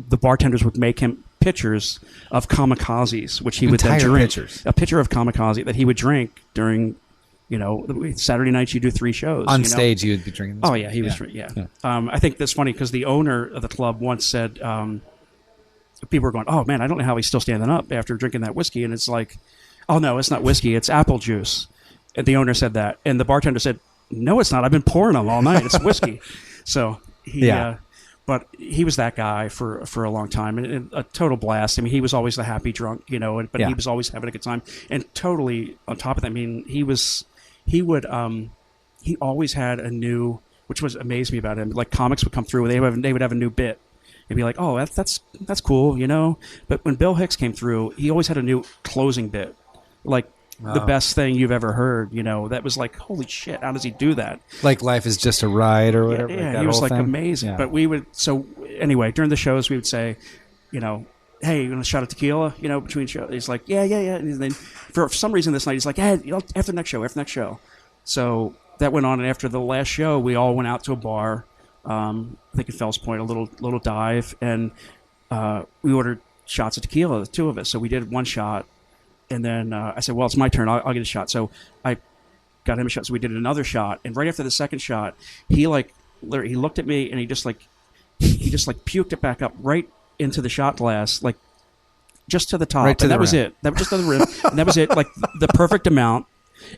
the bartenders would make him pitchers of kamikazes, which he would then drink. Pitchers. A pitcher of kamikaze that he would drink during, Saturday nights you do 3 shows. On stage you would be drinking this. Oh, yeah, he was, yeah. I think that's funny because the owner of the club once said, people were going, oh, man, I don't know how he's still standing up after drinking that whiskey. And it's like, oh, no, it's not whiskey, it's apple juice. And the owner said that. And the bartender said, no, it's not. I've been pouring them all night. It's whiskey. So but he was that guy for a long time, and a total blast. I mean, he was always the happy drunk, but he was always having a good time. And totally on top of that, I mean, he always had a new, which was amazed me about him. Like comics would come through, and they would have a new bit. It'd be like, oh, that's cool, But when Bill Hicks came through, he always had a new closing bit, like the best thing you've ever heard. That was like, holy shit, how does he do that? Like life is just a ride or whatever. Yeah, he was like amazing. Yeah. But we would anyway during the shows we would say, hey, you want a shot of tequila? Between shows, he's like, yeah. And then for some reason this night he's like, hey, after the next show. So that went on, and after the last show, we all went out to a bar. I think at Fells Point, a little dive, and we ordered shots of tequila, the 2 of us. So we did 1 shot, and then I said, well, it's my turn. I'll get a shot. So I got him a shot. So we did another shot, and right after the second shot, he looked at me, and he just puked it back up right into the shot glass, like just to the top. Right to and the that was it. That was just to the rim, and that was it, like the perfect amount.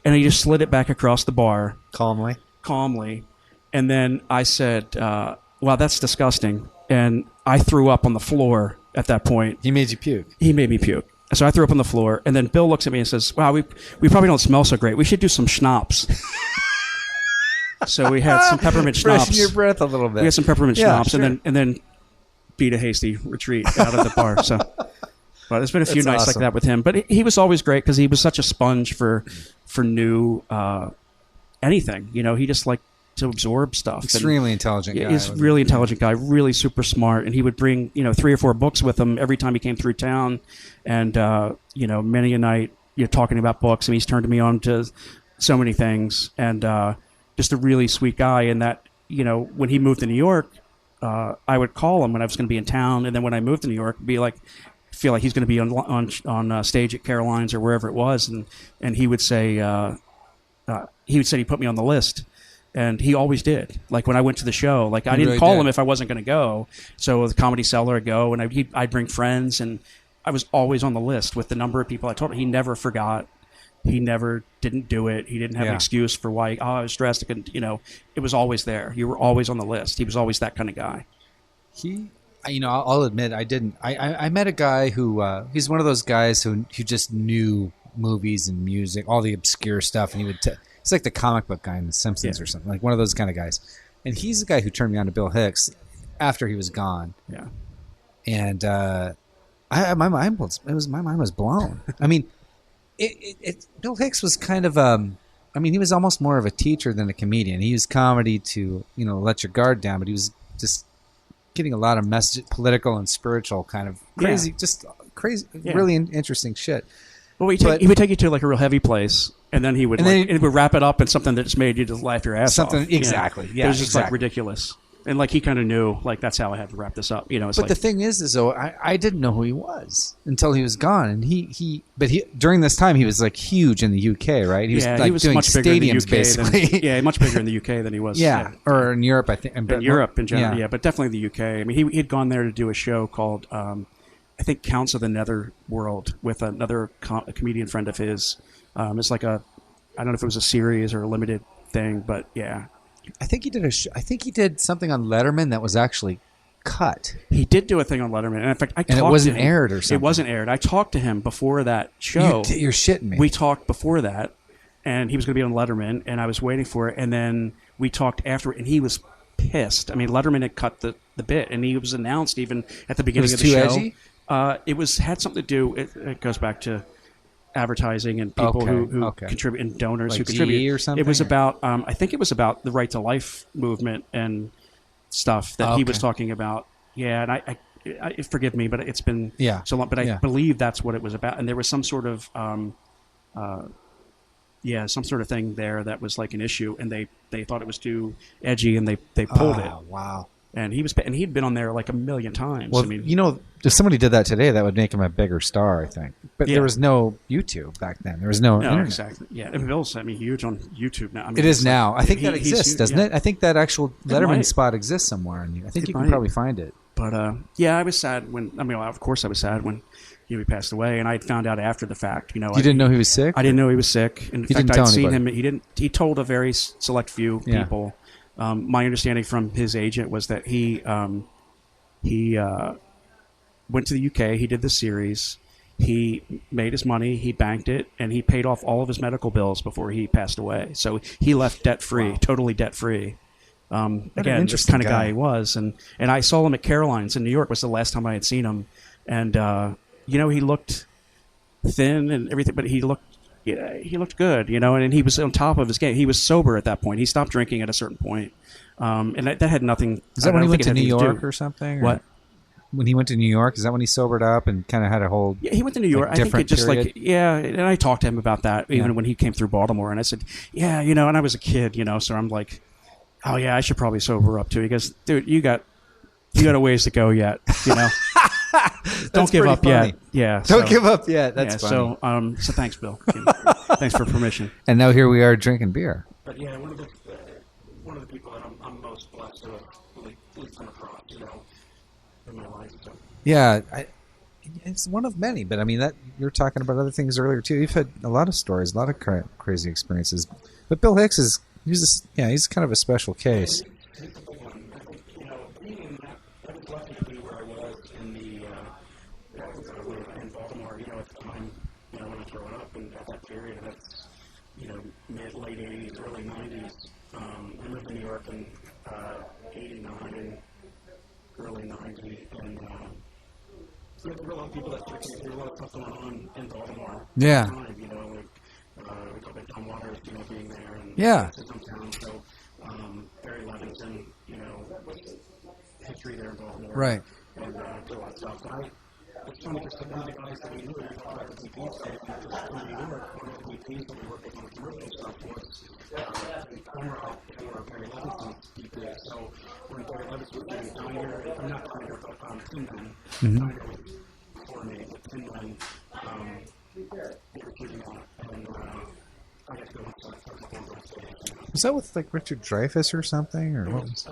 And he just slid it back across the bar calmly. And then I said, wow, that's disgusting. And I threw up on the floor at that point. He made you puke. He made me puke. So I threw up on the floor. And then Bill looks at me and says, wow, we probably don't smell so great. We should do some schnapps. So we had some peppermint schnapps. Freshen your breath a little bit. We had some peppermint schnapps, sure. and then beat a hasty retreat out of the bar. So, but there's been a few nights like that with him. But he was always great because he was such a sponge for new anything. He just to absorb stuff. Extremely intelligent guy. He's a really intelligent guy, really super smart, and he would bring 3 or 4 books with him every time he came through town, and many a night talking about books, and he's turned me on to so many things, and just a really sweet guy. And that when he moved to New York, I would call him when I was going to be in town, and then when I moved to New York, feel like he's going to be on stage at Caroline's or wherever it was, and he would say he put me on the list. And he always did. Like when I went to the show, I didn't really call him if I wasn't going to go. So the Comedy Cellar, I'd go, and I'd bring friends, and I was always on the list with the number of people I told him. He never forgot. He never didn't do it. He didn't have an excuse for why. I was stressed. I couldn't. It was always there. You were always on the list. He was always that kind of guy. I'll admit I didn't. I met a guy who he's one of those guys who just knew movies and music, all the obscure stuff, and he would. He's like the comic book guy in The Simpsons or something, like one of those kind of guys. And he's the guy who turned me on to Bill Hicks after he was gone. Yeah. And my mind was blown. I mean, Bill Hicks was kind of he was almost more of a teacher than a comedian. He used comedy to let your guard down, but he was just getting a lot of message, political and spiritual kind of crazy, really interesting shit. Well, he would take you to like a real heavy place. And then he would it would wrap it up in something that just made you just laugh your ass off. Exactly. Yeah, it was just like ridiculous. And like he kind of knew like that's how I had to wrap this up. But the thing is though, I didn't know who he was until he was gone. And he during this time he was like huge in the UK, right? He was doing much bigger stadiums in the UK basically. Much bigger in the UK than he was. Or in Europe, I think. In Europe in general, but definitely the UK. I mean, he'd gone there to do a show called I think Counts of the Netherworld with another comedian friend of his. It's like I don't know if it was a series or a limited thing, but yeah. I think he did I think he did something on Letterman that was actually cut. He did do a thing on Letterman, and in fact, it wasn't aired or something. It wasn't aired. I talked to him before that show. You're shitting me. We talked before that, and he was going to be on Letterman, and I was waiting for it, and then we talked after, and he was pissed. I mean, Letterman had cut the bit, and he was announced even at the beginning of the show. Edgy? It had something to do. It goes back to advertising and people who contribute and donors like who contribute. Or something, it was about I think it was about the right to life movement and stuff that he was talking about. Yeah, and I forgive me, but it's been so long. But I believe that's what it was about. And there was some sort of some sort of thing there that was like an issue, and they thought it was too edgy, and they pulled it. Wow. And he'd been on there like a million times. Well, if somebody did that today, that would make him a bigger star, I think. But there was no YouTube back then. There was no internet. Exactly. Yeah, and Bill's huge on YouTube now. I mean, it is now. I think that exists, doesn't it? I think that actual Letterman spot exists somewhere. I think you can probably find it. But I was sad when. Of course, I was sad when he passed away, and I found out after the fact. You didn't know he was sick? I didn't know he was sick. In fact, I'd seen him. He didn't. He told a very select few people. My understanding from his agent was that he went to the UK. He did the series. He made his money. He banked it, and he paid off all of his medical bills before he passed away. So he left debt-free, totally debt-free. Again, just kind of guy he was. And I saw him at Caroline's in New York. Was the last time I had seen him. And he looked thin and everything, but he looked good, and he was on top of his game. He was sober at that point. He stopped drinking at a certain point, and that had nothing. Is that when he went to New York or something? What? When he went to New York, is that when he sobered up and kind of had a whole? Yeah, he went to New York. I think it just period? And I talked to him about that even when he came through Baltimore, and I said, and I was a kid, so I'm like, oh yeah, I should probably sober up too. He goes, dude, you got a ways to go yet, Don't give up yet. Yeah. Don't give up yet. That's funny. So thanks, Bill. Thanks for permission. And now here we are drinking beer. But yeah, one of the people that I'm most blessed to have really come across, in my life. So. Yeah, it's one of many. But I mean, that you're talking about other things earlier too. You've had a lot of stories, a lot of crazy experiences. But Bill Hicks he's kind of a special case. In Baltimore, at the time, when I was growing up, and at that period, that's, late 80s, early 90s. I lived in New York in 89 and early 90, and there were a lot of people that there were a lot of stuff going on in Baltimore. Yeah. At the time, we talked about John Waters, being there, and yeah. hometown. So in, history there in Baltimore. Right. And do all that stuff. But it's funny because one of the guys that we knew, about the DPs, in New York, one of the DPs that we worked with on commercial stuff was former Barry Levinson's DP. So when Barry Levinson was doing Diner, I'm not Diner, but Tin Men, Diner was before me, but Tin Men, they were shooting on it. And I got to go into a couple of those days. Was that with like Richard Dreyfuss or something, or what was?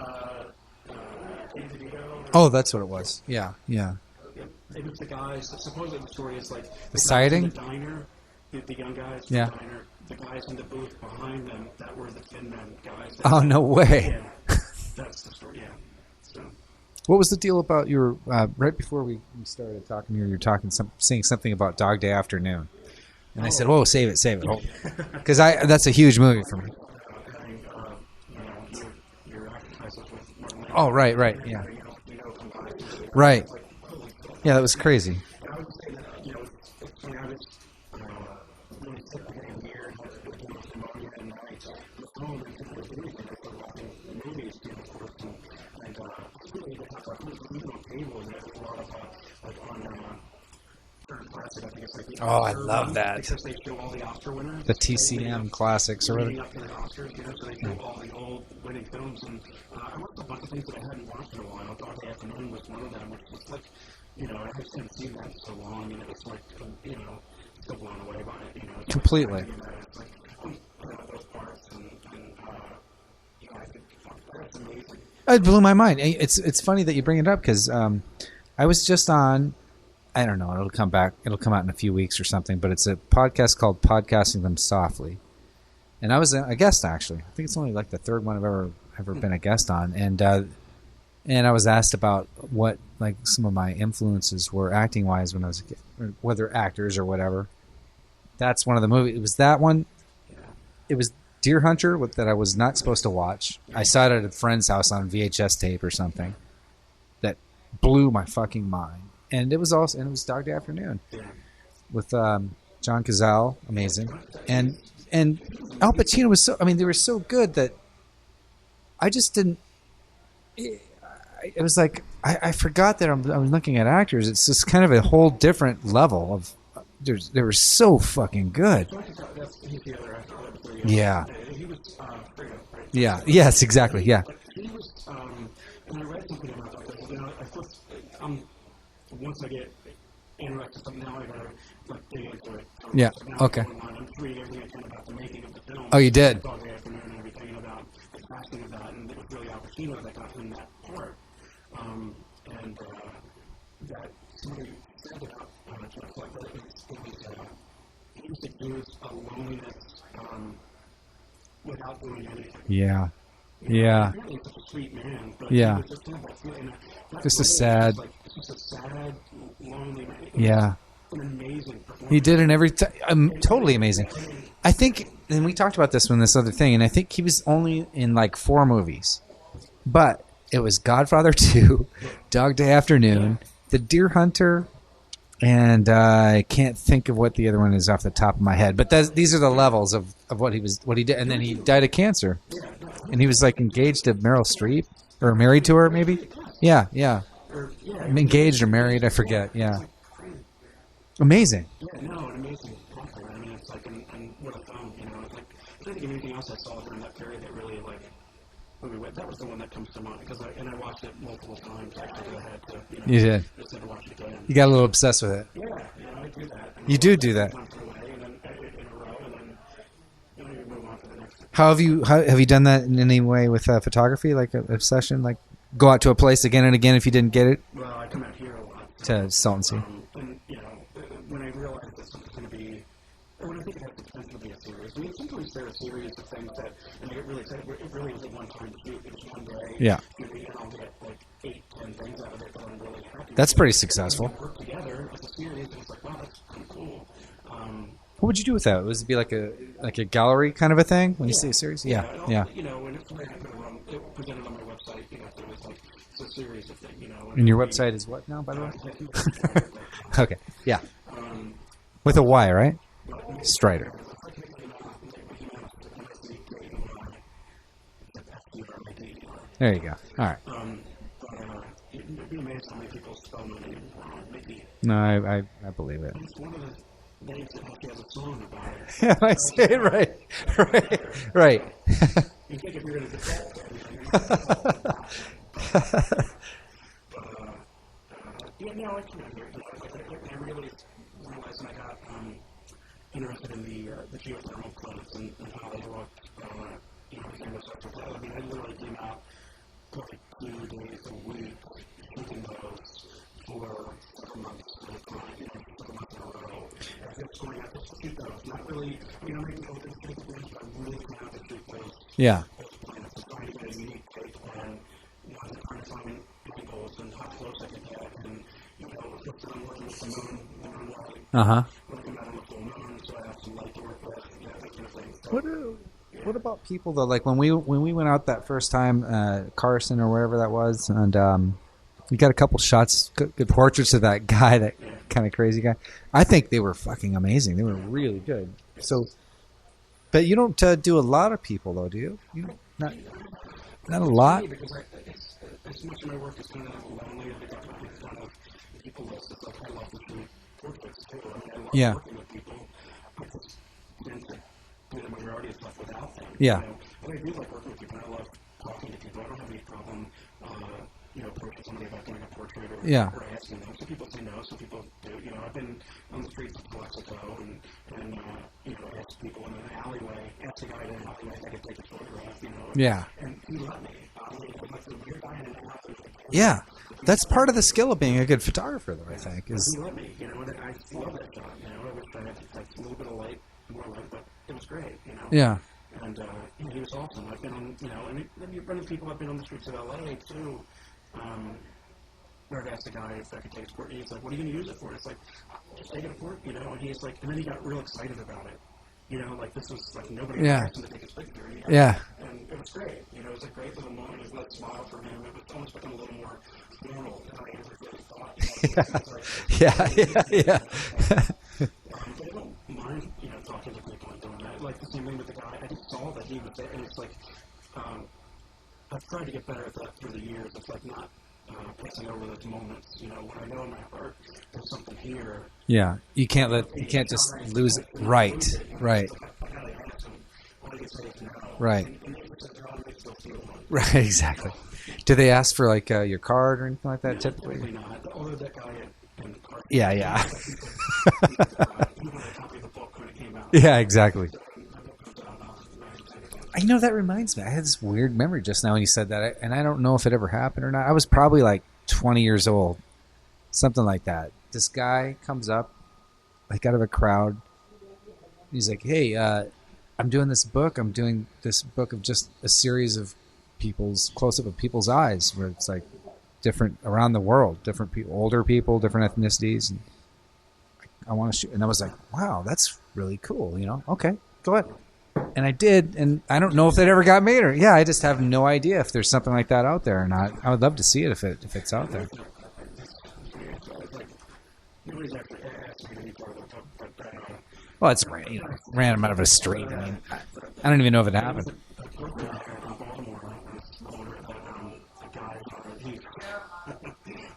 Oh, that's what it was. Yeah. It was the guys. Supposedly the story is like the sighting. The diner, the young guys. Yeah. The diner, the guys in the booth behind them that were the Tin Men guys. Oh, no way. Yeah, that's the story. Yeah. So. What was the deal about your right before we started talking here? You're saying something about Dog Day Afternoon, and I said, "Whoa, save it," because that's a huge movie for me. Oh, right, yeah, right, yeah, that was crazy. Oh, I love that. Because they show all the Oscar winners. The TCM classics or whatever. Up to the Oscars, so they show all the old winning films. And I watched a bunch of things that I hadn't watched in a while. Dog Day Afternoon was one of them, which was like, I just hadn't seen that in so long, and it was like, still blown away by it. Completely. It's like, those parts, and I think that's amazing. It blew my mind. It's funny that you bring it up because I was just on. I don't know. It'll come back. It'll come out in a few weeks or something. But it's a podcast called "Podcasting Them Softly," and I was a guest actually. I think it's only like the third one I've ever been a guest on, and I was asked about what like some of my influences were acting wise when I was a kid, or whether actors or whatever. That's one of the movies. It was that one. It was Deer Hunter that I was not supposed to watch. I saw it at a friend's house on VHS tape or something. That blew my fucking mind. And it was Dog Day Afternoon with John Cazale, amazing, and Al Pacino was they were so good that I just didn't. It was like I forgot that I was looking at actors. It's just kind of a whole different level of. They were so fucking good. Yeah. Yeah. Yes. Exactly. Yeah. And I read something about that. I thought once I get interested, but now I gotta dig into it. Yeah. So okay. I'm reading everything I can about the making of the film. Oh, you did. Dog Day Afternoon and everything about the casting of that, and it was really Al Pacino that got him that part. And that somebody said about Jeff like that he used to use a loneliness without doing anything. Yeah. Yeah. He's such a sweet man, but yeah. he was just kind of that feeling. Just a sad. It's just a sad, lonely man. Yeah. An amazing performance. He did in every totally amazing. I think, and we talked about this one, this other thing, and I think he was only in like 4 movies, but it was Godfather 2, Dog Day Afternoon, The Deer Hunter, and I can't think of what the other one is off the top of my head. But these are the levels of what he did, and then he died of cancer, and he was like engaged to Meryl Streep or married to her, maybe. Yeah. Engaged or married, I forget. Yeah. Amazing. Yeah, no, an amazing author. I mean, it's like, and what a film, It's like, I don't think of anything else I saw during that period that really, like, that was the one that comes to mind, because I watched it multiple times, actually, I had to, You did. Just had to watch it again. You got a little obsessed with it. Yeah, I do that. You do that. And then edit in a row, and then, you move on to the next. How have you done that in any way with photography, like an obsession, like go out to a place again and again if you didn't get it? Well, I come out here a lot. To Salon Sea. And, when I realized that something's going to be, or when I think it has the potential to be a series, I mean, sometimes there are a series of things that, and it really is a one-time shoot. It's one day. Yeah. And I'll get like 8, 10 things out of it that I'm really happy That's with. pretty successful. And we work together as a series, and it's like, wow, that's kind of cool. What would you do with that? Would it be like a gallery kind of a thing when you see a series? Yeah. And it's the way I put it presented on my website, so it was like, it's a series of things, And your website is what now, by the way? Okay. Yeah. With a Y, right? Strider. There you go. All right. You'd be amazed how many people spell my name wrong. Maybe. No, I believe it. It's one of the names that actually has a song about it. Yeah, I say it right. Right. You think if you're going to get that, yeah, no, I can hear it. I really realized when I got interested in the geothermal plants and how they looked, became obsessed with that. I mean, I literally came out for like 2 days a week shooting those for several months at a time, several months in a row. I was going out to shoot those. Not really, I'm making all these things, but I'm really going out to shoot those. Yeah. Those plants. I'm trying to get a unique take on, I'm trying to find angles and how close I can get. And, if I'm working with the moon light, working out on the full moon, so I have some light to work with, that kind of thing. What about people though? Like when we went out that first time, Carson or wherever that was, and we got a couple shots, good portraits of that guy, that kind of crazy guy. I think they were fucking amazing. They were really good. So, but you don't do a lot of people though, do you? Not a lot. As much of my work is kind of lonely, I got kind of people list. It's like I love to do portraits too. I love working with people. I just tend to do the majority of stuff without them. Yeah. But I do like working with people. I love talking to people. I don't have any problem, approaching somebody about doing a portrait or asking them. Some people say no, some people do. I've been on the streets of Mexico and asked people in an alleyway, asked a guy in an alleyway if I could take a photograph, Yeah. And he let me. You're dying in an alleyway. Yeah. That's part of the skill of being a good photographer, though, I think. Is he let me, and I love that shot, I wish I had a little bit of light, more light, but it was great, Yeah. And he was awesome. I've been on, and then you run into people. I've been on the streets of LA too. Where I've asked the guy if I could take his port. He's like, "What are you going to use it for?" It's like, "Just take it to port," And he's like, and then he got real excited about it. Like this was like nobody asked him to take his picture. And it was great. It was a great little moment. It was a smile for him. It was almost become a little more normal than I ever really thought. Yeah. But I don't mind, talking to people and doing that. Like the same thing with the guy. I just saw that he was there, and it's like, I've tried to get better at that through the years. It's like not passing over those moments. When I know in my heart there's something here. Yeah. You can't just lose it. Right. Right. Right. Exactly. Do they ask for like your card or anything like that typically? Probably not. Although that guy in the car. Yeah. Yeah, exactly. That reminds me. I had this weird memory just now when you said that, and I don't know if it ever happened or not. I was probably like 20 years old, something like that. This guy comes up, like out of a crowd. He's like, "Hey, I'm doing this book. I'm doing this book of just a series of close-up of people's eyes, where it's like different around the world, different people, older people, different ethnicities, and I want to shoot." And I was like, "Wow, that's really cool." Okay, go ahead. And I did, and I don't know if that ever got made or I just have no idea if there's something like that out there or not. I would love to see it if it's out there. Well, it's random out of a street. I mean, I don't even know if it happened.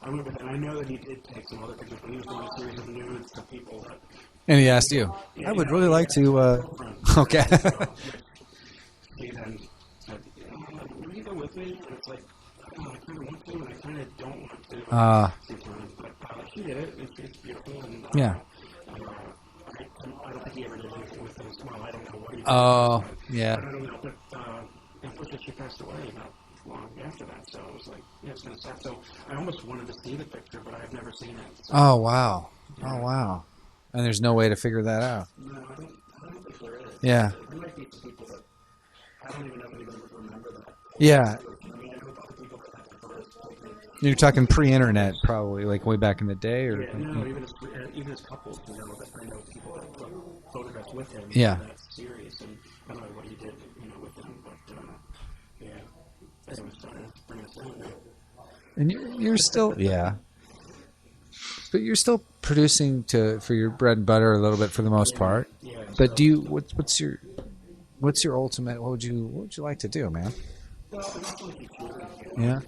I know that he did take some other pictures, but he was doing a series of nudes to people that. And he asked you. I would really like to. Okay. He then said, "Will you go with me?" And it's like, I kind of want to, and I kind of don't want to. Sometimes, but he did it. It's beautiful, and yeah. I don't think he ever did anything with those. Well, I don't know what he did. Oh, yeah. I don't know, but unfortunately, she passed away not long after that. So it was like, it's kind of sad. So I almost wanted to see the picture, but I've never seen it. So. Oh wow. Oh wow. And there's no way to figure that out. No, I don't think there is. Yeah. There might be some people that I don't even know if anybody would remember that. Yeah. I mean, I know about the people that had the first picture. You're talking pre-internet, probably, like way back in the day, or no, even as couples, that I know people that took photographs with him. Yeah. In that series, and I don't know what he did, with them, but yeah. Anyway, sorry to bring us down there. And you're still, but you're still producing for your bread and butter a little bit for the most part. Yeah. But what's your ultimate? What would you like to do, man? Yeah.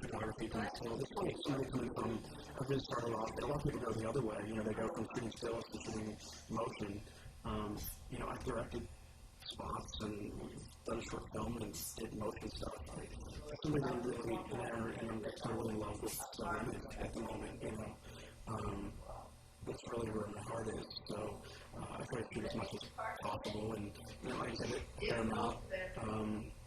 Photography things. So there's probably somebody coming from a really started off. A lot of people go the other way. They go from shooting stills to shooting motion. I've directed spots and done short film and did motion stuff. Somebody that I'm really there and I'm just really in love with film at the moment. That's really where my heart is. So I try to shoot as much as possible and I exhibit a fair amount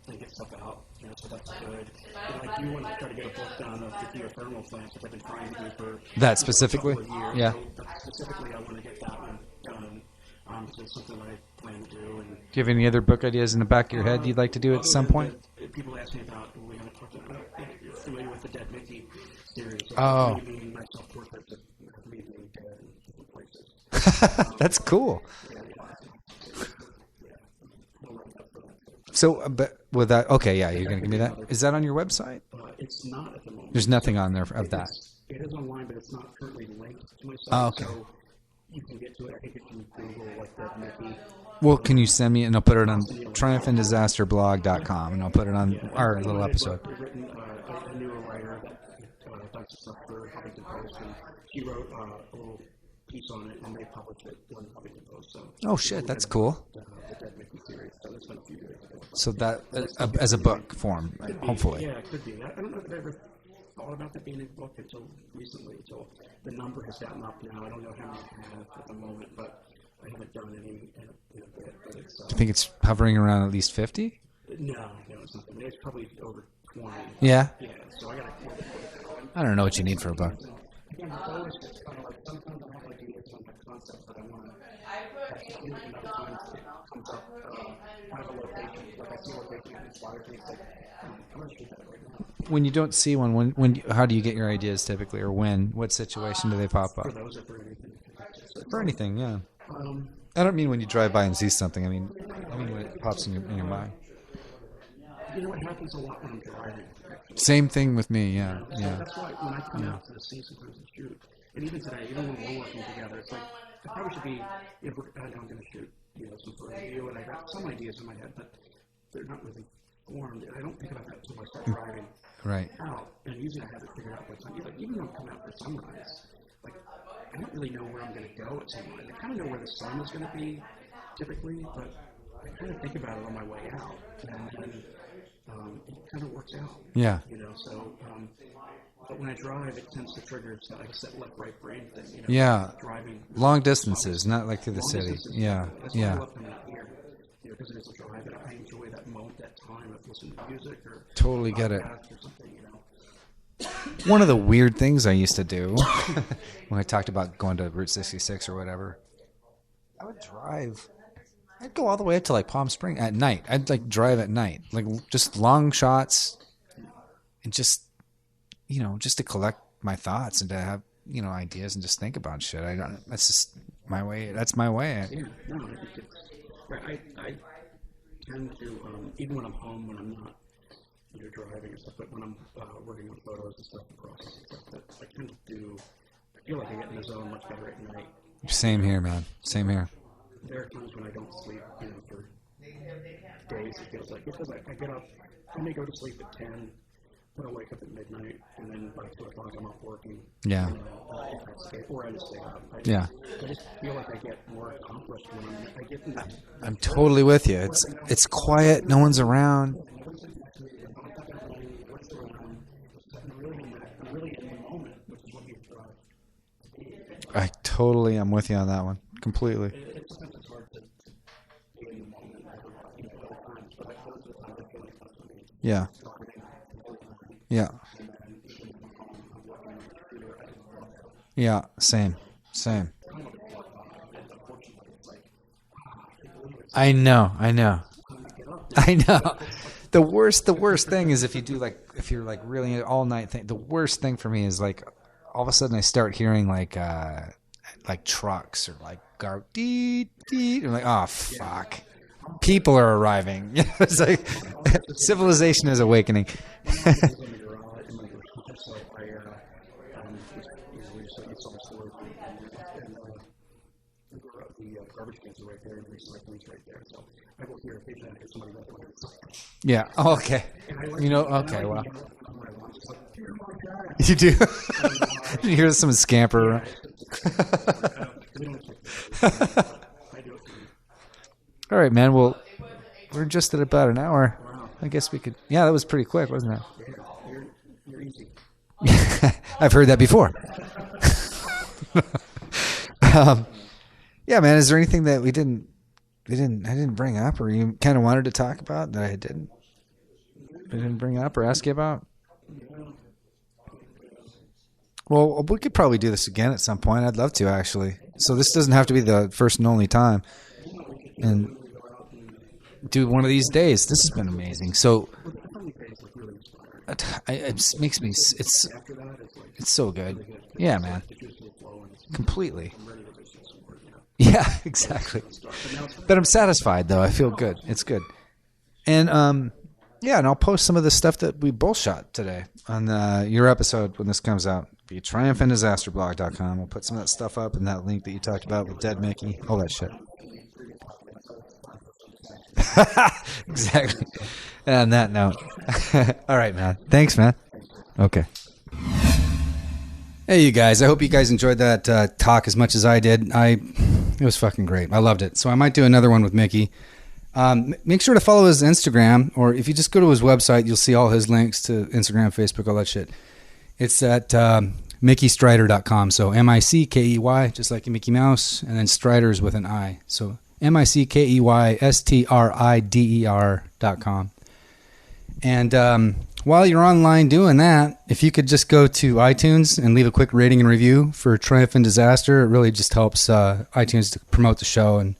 and get stuff out. So that's good. I do want to try to get a book done of the geothermal plants, which I've been trying to do for that specifically. A couple of years. Yeah. So specifically, I want to get that one done. So it's something I plan to do. And do you have any other book ideas in the back of your head you'd like to do at some point? People ask me about. We haven't talked about. You're familiar with the Dead Mickey series? Oh. Me my self-portraits of me being dead in different places. That's cool. So, but with that, okay, yeah, you're going to give me that. Is that on your website? It's not at the moment. There's nothing on there of that. It is online, but it's not currently linked to my site. Oh, okay. So you can get to it. I think if you Google like Dead Mickey. Well, can you send me, and I'll put it on triumphantdisasterblog.com, and I'll put it on our little episode. I've written a newer writer that does stuff for Huffington Post, and she wrote a little piece on it, and they published it on Huffington Post. So Oh, shit, that's cool. The Dead Mickey series. So that's been a few years ago. So that, as a book form, hopefully. Yeah, it could be. I don't know if I ever thought about that being a book until recently, until the number has gotten up now. I don't know how many I have at the moment, but I haven't done any in a bit. But it's, I think it's hovering around at least 50? No, it's not. It's probably over 20. Yeah? Yeah, so I got to. I don't know what you need for a book. Again, it's always just kind of like sometimes I have ideas on the concept that I want to. And other times it comes up kind of a location. Like I see a location that inspires me. It's like, I'm going to shoot that right now. When you don't see one, how do you get your ideas typically, or when? What situation do they pop up? For those or for anything. For anything, yeah. I don't mean when you drive by and see something. I mean when it pops in your mind. You know, it happens a lot when I'm driving. Same thing with me, yeah. That's why when I come out to the scene sometimes and shoot, and even today, even when we're working together, it's like, I probably should be, I know I'm going to shoot, some sort of video, and I got some ideas in my head, but they're not really formed, and I don't think about that until I start driving out, and usually I have it figured out by the time, even when I'm coming out for sunrise, like, I don't really know where I'm going to go at sunrise. I kind of know where the sun is going to be, typically, but I kind of think about it on my way out, and it kind of works out. Yeah. So, but when I drive, it tends to trigger like that left-right brain thing. Yeah. Driving long distances, not like through the city. Yeah. That's why I love coming out here. Because it is a drive, and I enjoy that moment, that time of listening to music or totally get it. Or something, One of the weird things I used to do when I talked about going to Route 66 or whatever, I would drive. I'd go all the way up to like Palm Springs at night. I'd like drive at night, like just long shots, and just just to collect my thoughts and to have ideas and just think about shit. That's just my way. That's my way. Yeah, no, I think I tend to even when I'm home, when I'm not driving and stuff, but when I'm working on photos and stuff, and processing stuff, that I tend to do. I feel like I get in the zone much better at night. Same here, man. Same here. There are times when I don't sleep, for days. It feels like because I get up, I may go to sleep at 10, but I'll wake up at midnight, and then by 2 o'clock I'm up working. Yeah. Or I just stay up. I just feel like I get more accomplished when I get in that. I'm totally with you. It's quiet. No one's around. I totally am with you on that one. Completely. Yeah. Yeah. Yeah. Same. I know. The worst thing is if you're like really all night thing. The worst thing for me is like all of a sudden I start hearing like trucks or like deet. I'm like, oh fuck, people are arriving. It's like civilization is awakening. Yeah. Oh, okay. Okay, well. You do? Did you hear some scamper? All right, man. Well, we're just at about an hour. I guess we could... Yeah, that was pretty quick, wasn't it? I've heard that before. Yeah, man. Is there anything that I didn't bring up, or you kind of wanted to talk about that I didn't bring up or ask you about? Well, we could probably do this again at some point. I'd love to, actually. So this doesn't have to be the first and only time. And do one of these days. This has been amazing. So it makes me... It's so good. Yeah, man. Completely. Yeah, exactly. But I'm satisfied, though. I feel good. It's good. And yeah, and I'll post some of the stuff that we both shot today on your episode when this comes out. Be triumphantdisasterblog.com. We'll put some of that stuff up and that link that you talked about with Dead Mickey, all that shit. Exactly. And on that note, all right, man. Thanks, man. Okay. Hey, you guys. I hope you guys enjoyed that talk as much as I did. It was fucking great. I loved it. So I might do another one with Mickey. Make sure to follow his Instagram, or if you just go to his website, you'll see all his links to Instagram, Facebook, all that shit. It's at MickeyStrider.com. So MICKEY, just like Mickey Mouse, and then Striders with an I. So MICKEYSTRIDER.com. And while you're online doing that, if you could just go to iTunes and leave a quick rating and review for Triumph and Disaster, it really just helps iTunes to promote the show. And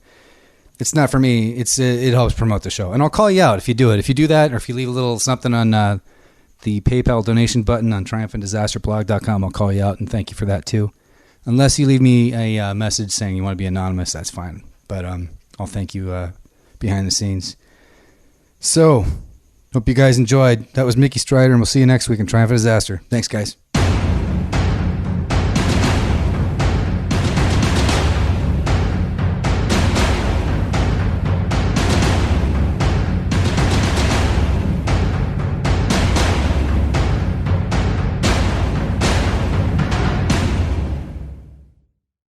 it's not for me; it helps promote the show. And I'll call you out if you do it. If you do that, or if you leave a little something on the PayPal donation button on triumphantdisasterblog.com, I'll call you out and thank you for that too. Unless you leave me a message saying you want to be anonymous, that's fine. But I'll thank you behind the scenes. So, hope you guys enjoyed. That was Mickey Strider, and we'll see you next week in Triumph and Disaster. Thanks, guys.